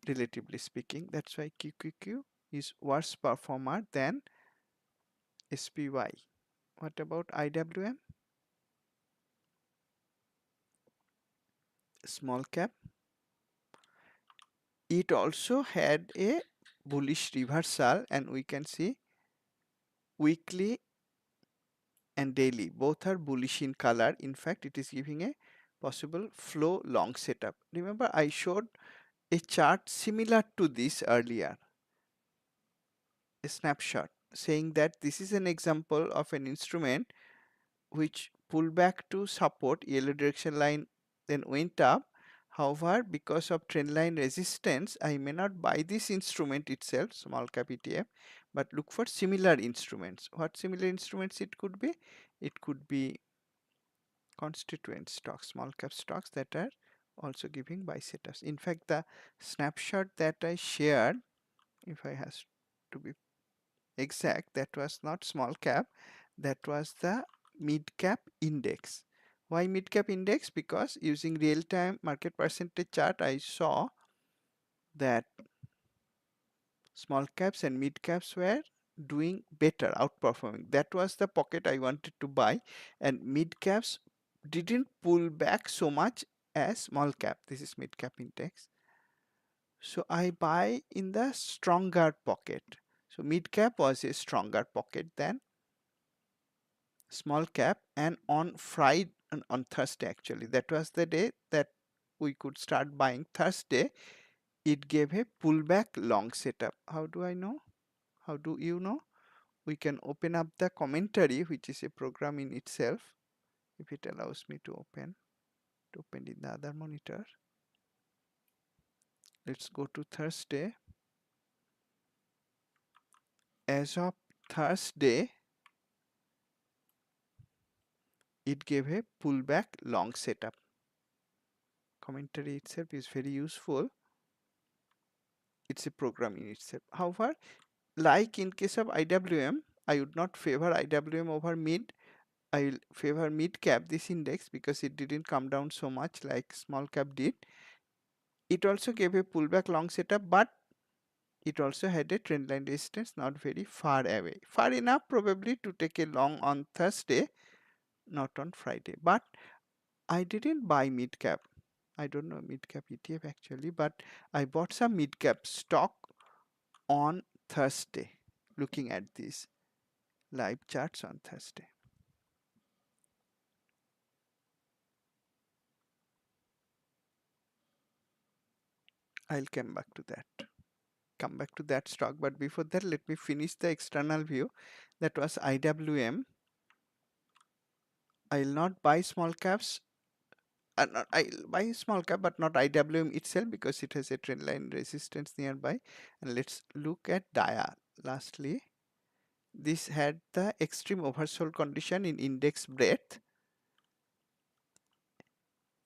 relatively speaking. That's why QQQ is worse performer than SPY. What about IWM? Small cap. It also had a bullish reversal, and we can see weekly and daily both are bullish in color. In fact, it is giving a possible flow long setup. Remember, I showed a chart similar to this earlier, a snapshot saying that this is an example of an instrument which pulled back to support, yellow direction line, then went up. However, because of trend line resistance, I may not buy this instrument itself, small cap ETF, but look for similar instruments. What similar instruments it could be? It could be constituent stocks, small cap stocks that are also giving buy setups. In fact, the snapshot that I shared, if I has to be exact, that was not small cap, that was the mid cap index. Why mid cap index? Because using real time market percentage chart, I saw that small caps and mid caps were doing better, outperforming. That was the pocket I wanted to buy, and mid caps didn't pull back so much as small cap. This is mid cap index. So I buy in the stronger pocket. So mid cap was a stronger pocket than small cap, and on Friday, on Thursday actually, that was the day that we could start buying. Thursday, it gave a pullback long setup. How do I know? How do you know? We can open up the commentary, which is a program in itself, if it allows me to open in the other monitor. Let's go to Thursday. As of Thursday, it gave a pullback long setup. Commentary itself is very useful. It's a program in itself. However, like in case of IWM, I would not favor IWM over mid. I will favor mid cap this index because it didn't come down so much like small cap did. It also gave a pullback long setup, but it also had a trendline resistance not very far away. Far enough probably to take a long on Thursday, not on Friday. But I didn't buy mid cap. I don't know mid cap ETF actually, but I bought some mid cap stock on Thursday, looking at these live charts on Thursday. I'll come back to that stock, but before that let me finish the external view. That was IWM. I'll not buy small caps. I'll buy small cap but not IWM itself because it has a trend line resistance nearby. And let's look at DIA. Lastly, this had the extreme oversold condition in index breadth.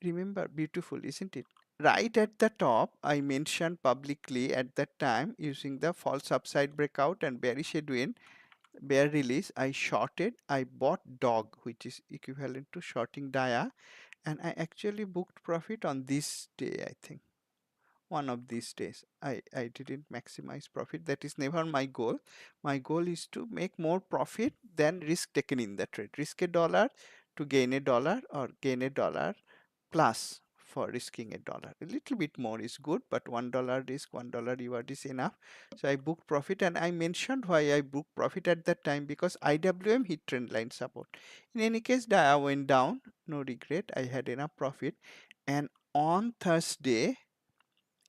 Remember, beautiful, isn't it? Right at the top, I mentioned publicly at that time using the false upside breakout and bearish headwind, bear release, I shorted, I bought dog, which is equivalent to shorting DIA, and I actually booked profit on this day, I think. One of these days. I didn't maximize profit. That is never my goal. My goal is to make more profit than risk taken in the trade. Risk a dollar to gain a dollar or gain a dollar plus for risking $1. A little bit more is good, but $1 risk, $1 reward is enough. So I booked profit, and I mentioned why I booked profit at that time, because IWM hit trend line support. In any case, DIA went down, no regret, I had enough profit. And on Thursday,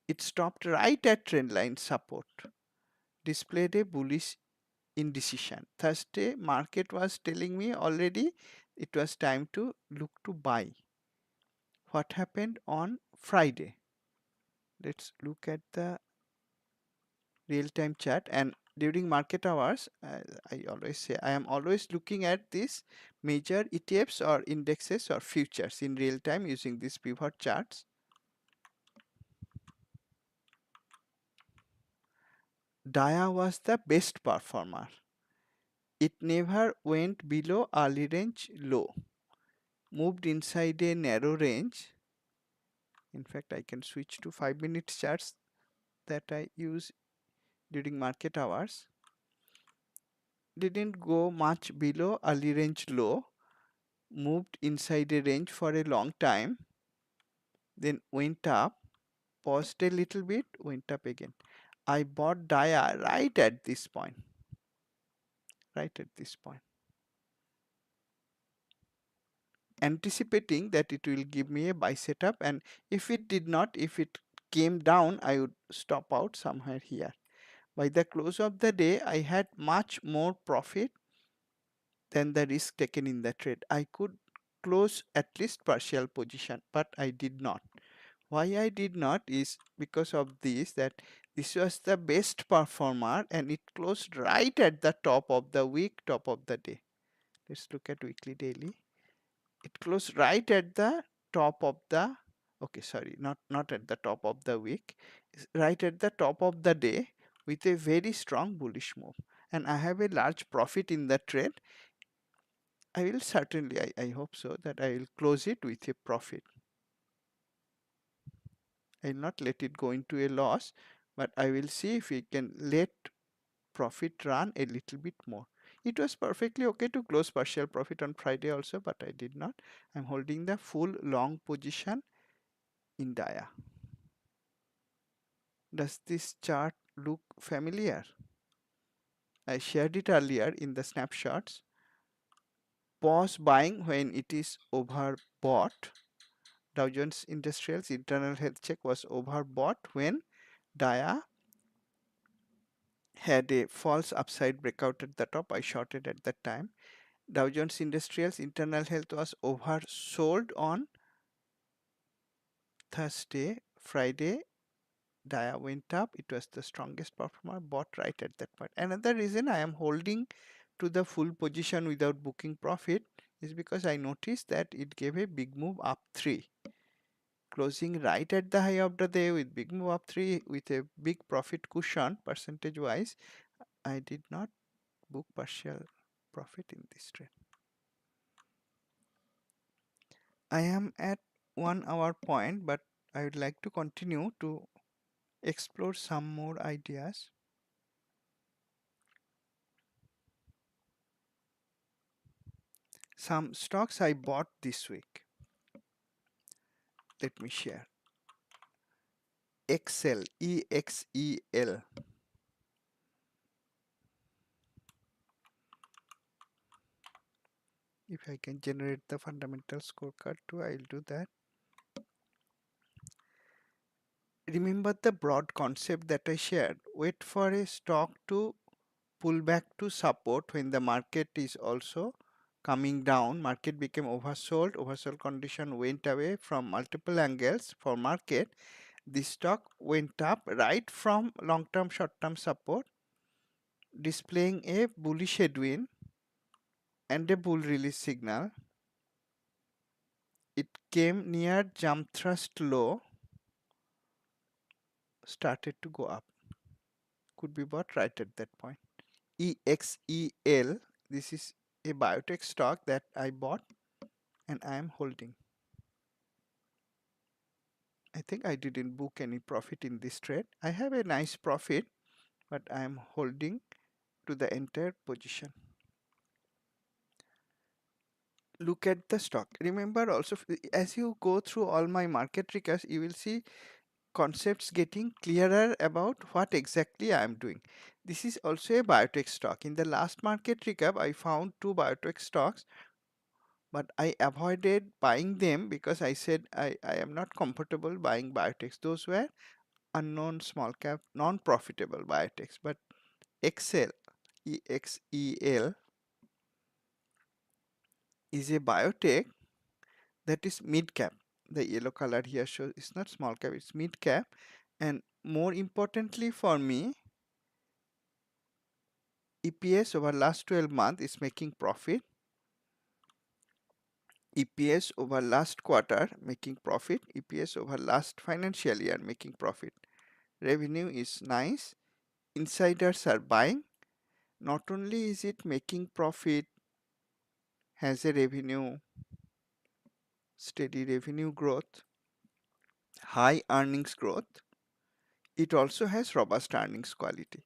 it stopped right at trend line support, displayed a bullish indecision. Thursday market was telling me already it was time to look to buy. What happened on Friday? Let's look at the real-time chart. And during market hours, I always say I am always looking at these major ETFs or indexes or futures in real time using these pivot charts. DIA was the best performer. It never went below early range low, moved inside a narrow range. In fact, I can switch to 5-minute charts that I use during market hours. Didn't go much below early range low, moved inside a range for a long time, then went up, paused a little bit, went up again. I bought DIA right at this point, anticipating that it will give me a buy setup, and if it did not, if it came down, I would stop out somewhere here. By the close of the day, I had much more profit than the risk taken in the trade. I could close at least partial position, but I did not. Why I did not is because of this, that this was the best performer and it closed right at the top of the week, top of the day. Let's look at weekly daily. It closed right at the top of the, okay, sorry, not at the top of the week, right at the top of the day with a very strong bullish move. And I have a large profit in the trade. I will certainly, I hope so, that I will close it with a profit. I will not let it go into a loss, but I will see if we can let profit run a little bit more. It was perfectly okay to close partial profit on Friday also, but I did not. I'm holding the full long position in DIA. Does this chart look familiar? I shared it earlier in the snapshots. Pause buying when it is overbought. Dow Jones Industrials internal health check was overbought when DIA had a false upside breakout at the top. I shorted at that time. Dow Jones Industrials internal health was oversold on Thursday. Friday, DIA went up. It was the strongest performer, bought right at that point. Another reason I am holding to the full position without booking profit is because I noticed that it gave a big move up 3. Closing right at the high of the day with big move up 3 with a big profit cushion percentage wise, I did not book partial profit in this trade. I am at 1 hour point, but I would like to continue to explore some more ideas. Some stocks I bought this week. Let me share. Excel, EXEL. If I can generate the fundamental scorecard too, I'll do that. Remember the broad concept that I shared. Wait for a stock to pull back to support when the market is also coming down. Market became oversold condition went away from multiple angles for market. The stock went up right from long-term short-term support, displaying a bullish headwind and a bull release signal. It came near jump thrust low, started to go up. Could be bought right at that point. EXEL, this is a biotech stock that I bought and I am holding. I think I didn't book any profit in this trade. I have a nice profit, but I am holding to the entire position. look at the stock. Remember also, as you go through all my market recaps, you will see concepts getting clearer about what exactly I am doing. This is also a biotech stock. In the last market recap, I found two biotech stocks, but I avoided buying them because I said I am not comfortable buying biotechs. Those were unknown small cap, non-profitable biotechs. But Excel, EXEL, is a biotech that is mid cap. The yellow color here shows it's not small cap, it's mid cap. And more importantly for me, EPS over last 12 months is making profit. EPS over last quarter making profit. EPS over last financial year making profit. Revenue is nice. Insiders are buying. Not only is it making profit, has a revenue, steady revenue growth, high earnings growth, it also has robust earnings quality.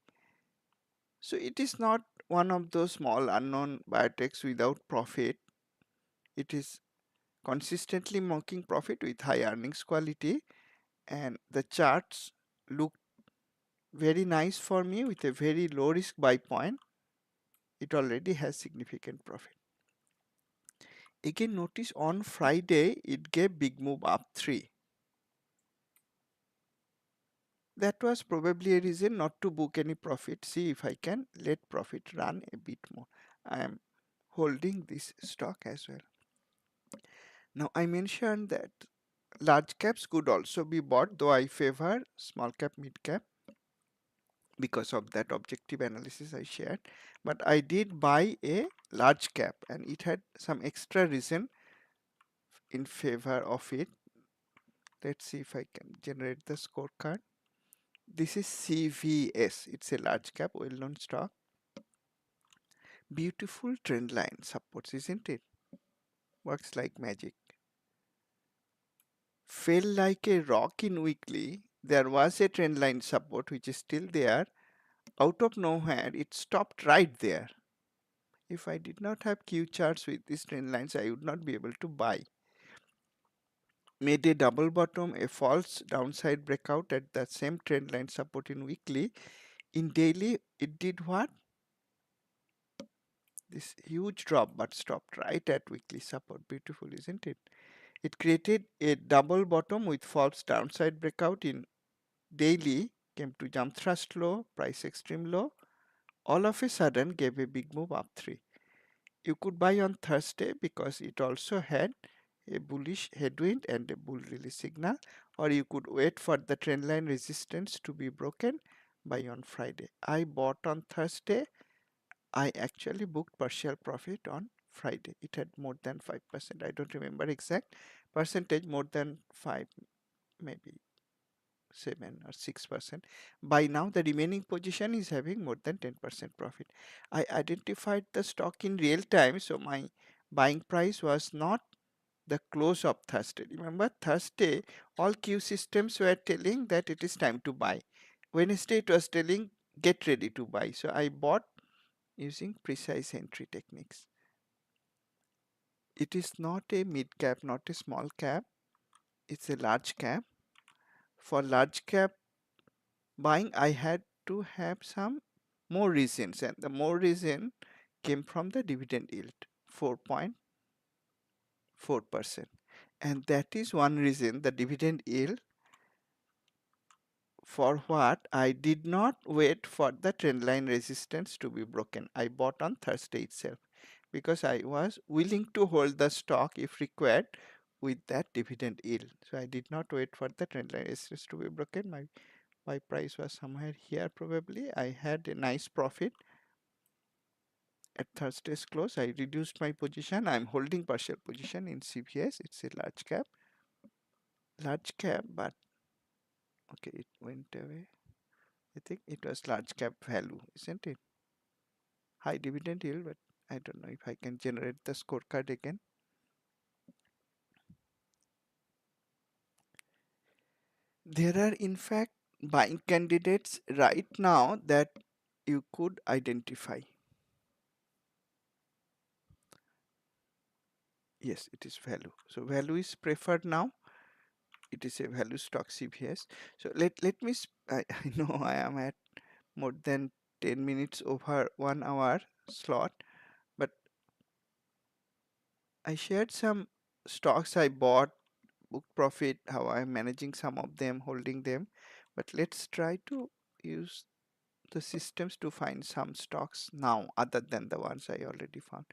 So it is not one of those small unknown biotechs without profit. It is consistently making profit with high earnings quality, and the charts look very nice for me with a very low risk buy point. It already has significant profit. Again, notice on Friday it gave big move up 3. That was probably a reason not to book any profit. See if I can let profit run a bit more. I am holding this stock as well. Now I mentioned that large caps could also be bought, though I favor small cap, mid cap because of that objective analysis I shared. But I did buy a large cap and it had some extra reason in favor of it. Let's see if I can generate the scorecard. This is CVS. It's a large cap, well-known stock. Beautiful trend line supports, isn't it? Works like magic. Fell like a rock in weekly. There was a trend line support which is still there. Out of nowhere, it stopped right there. If I did not have Q charts with these trend lines, I would not be able to buy. Made a double bottom, a false downside breakout at the same trend line support in weekly. In daily, it did what? This huge drop, but stopped right at weekly support. Beautiful, isn't it? It created a double bottom with false downside breakout in daily, came to jump thrust low, price extreme low. All of a sudden gave a big move up 3. You could buy on Thursday because it also had a bullish headwind and a bull release signal, or you could wait for the trendline resistance to be broken, buy on Friday. I bought on Thursday. I actually booked partial profit on Friday. It had more than 5%. I don't remember exact percentage, more than 5, maybe 7 or 6%. By now, the remaining position is having more than 10% profit. I identified the stock in real time, so my buying price was not the close of Thursday. Remember, Thursday, all Q systems were telling that it is time to buy. Wednesday, it was telling get ready to buy. So I bought using precise entry techniques. It is not a mid cap, not a small cap. It's a large cap. For large cap buying, I had to have some more reasons, and the more reason came from the dividend yield, 4.4%. And that is one reason, the dividend yield, for what I did not wait for the trendline resistance to be broken. I bought on Thursday itself because I was willing to hold the stock if required with that dividend yield. So I did not wait for the trendline resistance to be broken. My price was somewhere here probably. I had a nice profit at Thursday's close. I reduced my position. I'm holding partial position in CVS. It's a large cap. Large cap, but okay, it went away. I think it was large cap value, isn't it? High dividend yield, but I don't know if I can generate the scorecard again. There are in fact buying candidates right now that you could identify. Yes, it is value. So value is preferred now. It is a value stock CVS. So let me I know I am at more than 10 minutes over 1 hour slot, but I shared some stocks I bought, book profit, how I'm managing some of them, holding them. But let's try to use the systems to find some stocks now other than the ones I already found.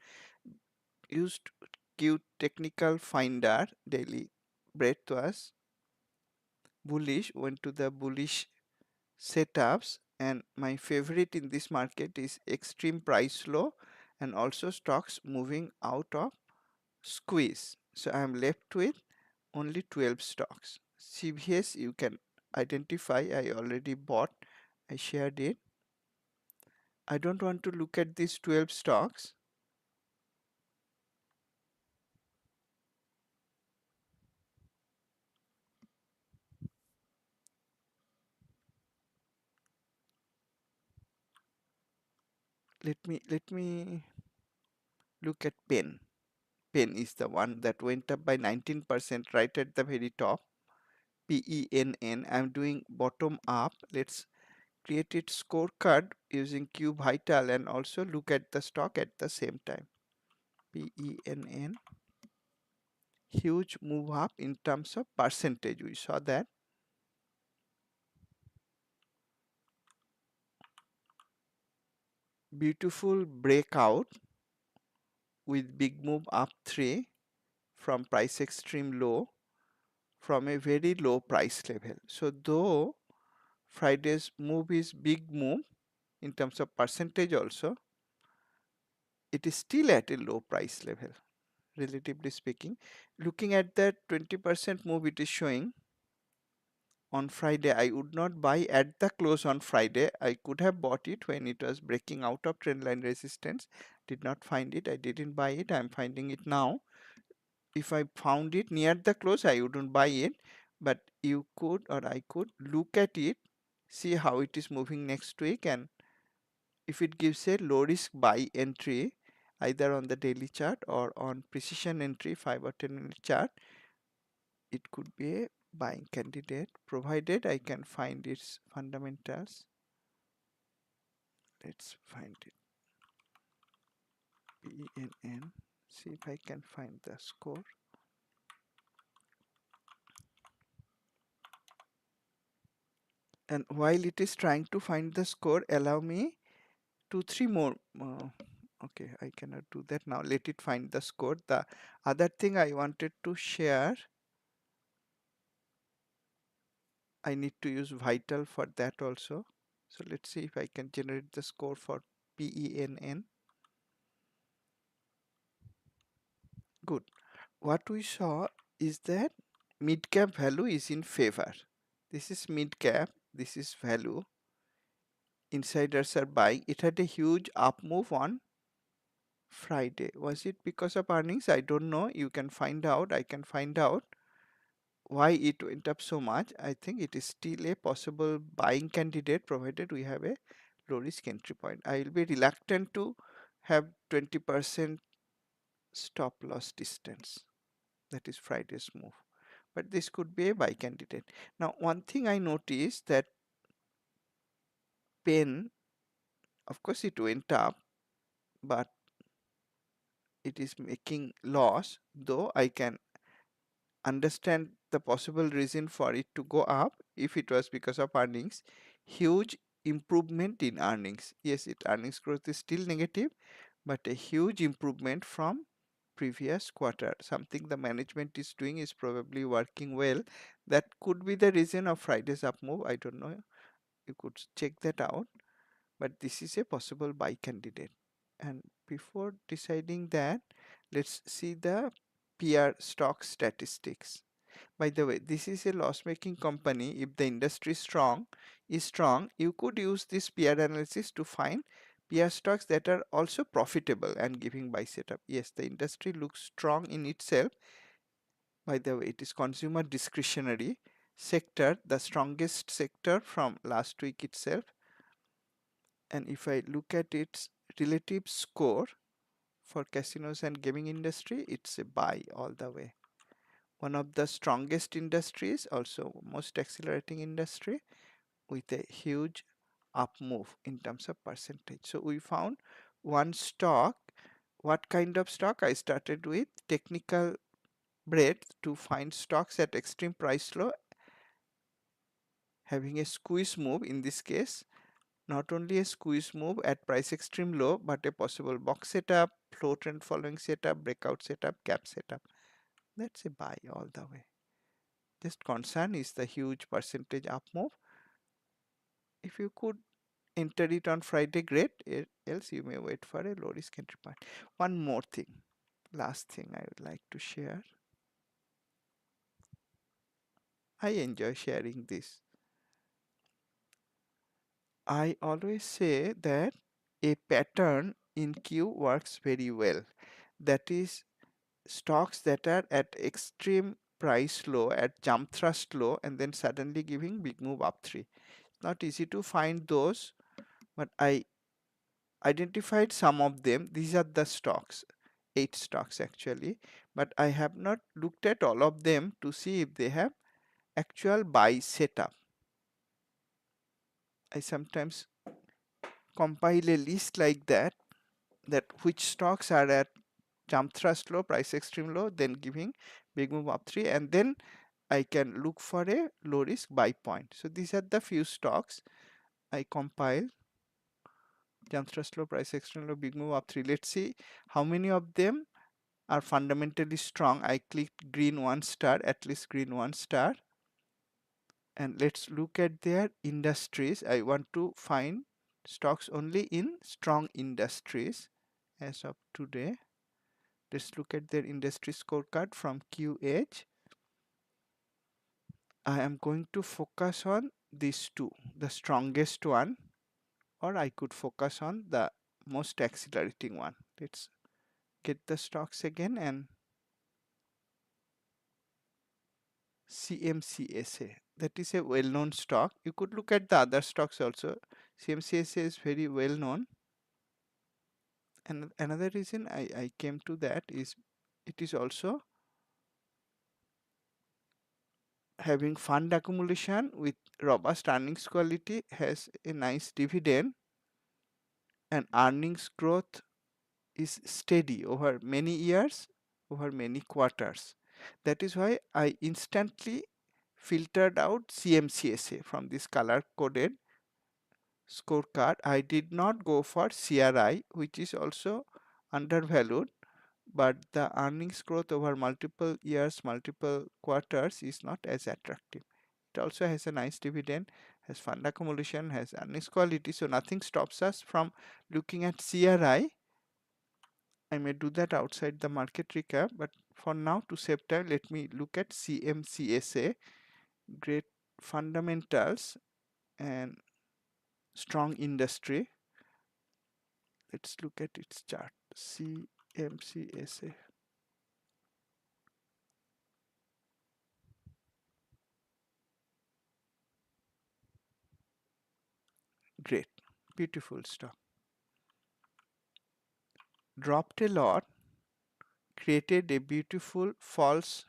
Used Q technical finder daily. Breadth was bullish, went to the bullish setups, and my favorite in this market is extreme price low and also stocks moving out of squeeze. So I am left with only 12 stocks. CVS you can identify, I already bought, I shared it. I don't want to look at these 12 stocks. Let me look at pen. Pen is the one that went up by 19% right at the very top. PENN. I'm doing bottom up. Let's create its scorecard using Q Vital and also look at the stock at the same time. PENN. Huge move up in terms of percentage. We saw that. Beautiful breakout with big move up 3 from price extreme low from a very low price level. So though Friday's move is big move in terms of percentage also, it is still at a low price level relatively speaking. Looking at that 20% move it is showing on Friday, I would not buy at the close on Friday. I could have bought it when it was breaking out of trendline resistance. Did not find it. I didn't buy it. I'm finding it now. If I found it near the close, I wouldn't buy it. But you could or I could look at it, see how it is moving next week, and if it gives a low risk buy entry either on the daily chart or on precision entry 5 or 10-minute chart, it could be a buying candidate provided I can find its fundamentals. Let's find it. PENN. See if I can find the score. And while it is trying to find the score, allow me 2 3 more. Okay, I cannot do that now. Let it find the score. The other thing I wanted to share, I need to use Vital for that also. So let's see if I can generate the score for PENN. Good. What we saw is that mid cap value is in favor. This is mid cap, this is value. Insiders are buying. It had a huge up move on Friday. Was it because of earnings? I don't know. You can find out. I can find out why it went up so much. I think it is still a possible buying candidate provided we have a low risk entry point. I will be reluctant to have 20% stop loss distance. That is Friday's move. But this could be a buy candidate. Now, one thing I noticed that pen, of course, it went up, but it is making loss, though I can understand the possible reason for it to go up if it was because of earnings. Huge improvement in earnings. Yes, it earnings growth is still negative, but a huge improvement from previous quarter. Something the management is doing is probably working well. That could be the reason of Friday's up move. I don't know. You could check that out. But this is a possible buy candidate. And before deciding that, let's see the PR stock statistics. By the way, this is a loss-making company. If the industry is strong, you could use this PR analysis to find PR stocks that are also profitable and giving buy setup. Yes, the industry looks strong in itself. By the way, it is consumer discretionary sector, the strongest sector from last week itself. And if I look at its relative score for casinos and gaming industry, it's a buy all the way. One of the strongest industries, also most accelerating industry with a huge up move in terms of percentage. So we found one stock. What kind of stock? I started with technical breadth to find stocks at extreme price low having a squeeze move. In this case, not only a squeeze move at price extreme low, but a possible box setup, flow trend following setup, breakout setup, gap setup. That's a buy all the way. Just concern is the huge percentage up move. If you could enter it on Friday, great. Else you may wait for a low risk entry point. One more thing, last thing I would like to share. I enjoy sharing this. I always say that a pattern in Q works very well. That is, stocks that are at extreme price low, at jump thrust low, and then suddenly giving big move up 3. Not easy to find those, but I identified some of them. These are the stocks, 8 stocks actually, but I have not looked at all of them to see if they have actual buy setup. I sometimes compile a list like that, which stocks are at jump thrust low, price extreme low, then giving big move up 3, and then I can look for a low risk buy point. So these are the few stocks I compile. Jump thrust low, price extreme low, big move up 3. Let's see how many of them are fundamentally strong. I clicked green 1 star, at least green 1 star. And let's look at their industries. I want to find stocks only in strong industries as of today. Let's look at their industry scorecard from QH. I am going to focus on these two, the strongest one, or I could focus on the most accelerating one. Let's get the stocks again, and CMCSA. That is a well-known stock. You could look at the other stocks also. CMCSA is very well known. And another reason I came to that is it is also having fund accumulation with robust earnings quality, has a nice dividend, and earnings growth is steady over many years, over many quarters. That is why I instantly filtered out CMCSA from this color coded scorecard. I did not go for CRI, which is also undervalued, but the earnings growth over multiple years, multiple quarters is not as attractive. It also has a nice dividend, has fund accumulation, has earnings quality, so nothing stops us from looking at CRI. I may do that outside the market recap, but for now, to save time, let me look at CMCSA. Great fundamentals and strong industry. Let's look at its chart. CMCSA. Great. Beautiful stock. Dropped a lot, created a beautiful false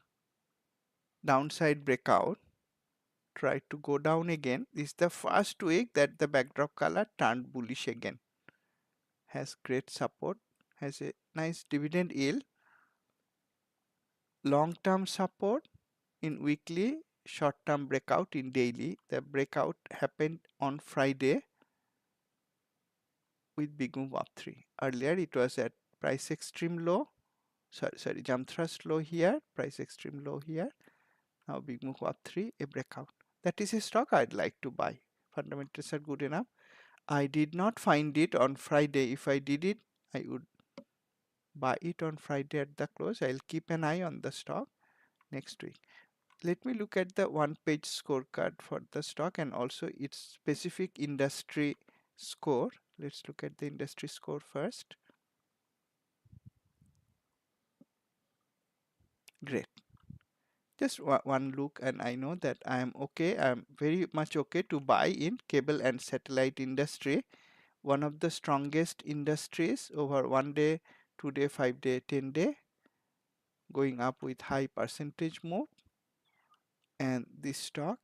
downside breakout, tried to go down again. This is the first week that the backdrop color turned bullish again. Has great support, has a nice dividend yield, long-term support in weekly, short-term breakout in daily. The breakout happened on Friday with big move up 3. Earlier it was at price extreme low, sorry, jump thrust low here, price extreme low here. Now big move up 3, a breakout. That is a stock I'd like to buy. Fundamentals are good enough. I did not find it on Friday. If I did it, I would buy it on Friday at the close. I'll keep an eye on the stock next week. Let me look at the one-page scorecard for the stock and also its specific industry score. Let's look at the industry score first. Great. Just one look and I know that I am okay. I am very much okay to buy in cable and satellite industry. One of the strongest industries over 1 day, 2-day, 5-day, 10-day, going up with high percentage move, and this stock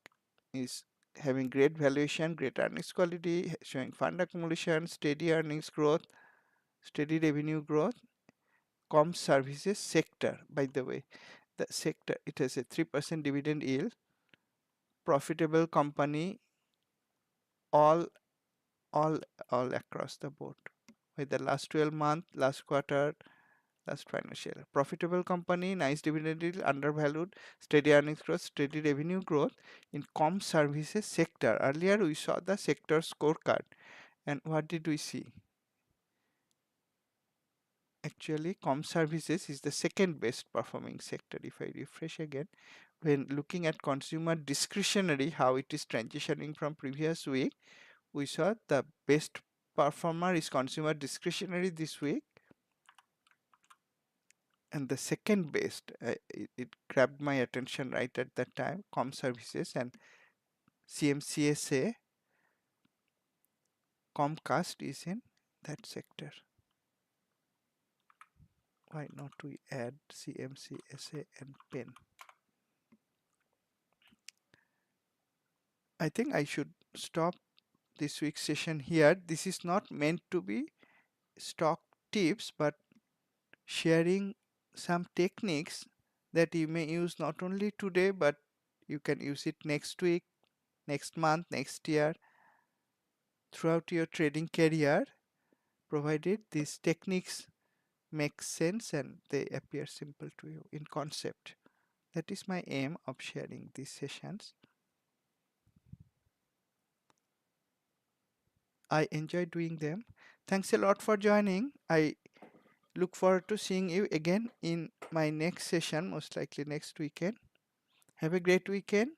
is having great valuation, great earnings quality, showing fund accumulation, steady earnings growth, steady revenue growth. Com services sector, by the way, the sector, it has a 3% dividend yield, profitable company, all all all across the board, with the last 12 month, last quarter, last financial year. Profitable company, nice dividend yield, undervalued, steady earnings growth, steady revenue growth in com services sector. Earlier we saw the sector scorecard, and what did we see? Actually, com services is the second best performing sector. If I refresh again, when looking at consumer discretionary, how it is transitioning from previous week, we saw the best performer is consumer discretionary this week, and the second best, it grabbed my attention right at that time, com services, and CMCSA, Comcast is in that sector. Why not we add CMCSA and PEN? I think I should stop this week's session here. This is not meant to be stock tips, but sharing some techniques that you may use not only today, but you can use it next week, next month, next year, throughout your trading career, provided these techniques make sense and they appear simple to you in concept. That is my aim of sharing these sessions. I enjoy doing them. Thanks a lot for joining. I look forward to seeing you again in my next session, most likely next weekend. Have a great weekend.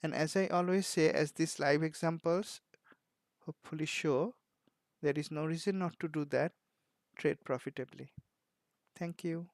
And as I always say, as these live examples hopefully show, there is no reason not to do that. Trade profitably. Thank you.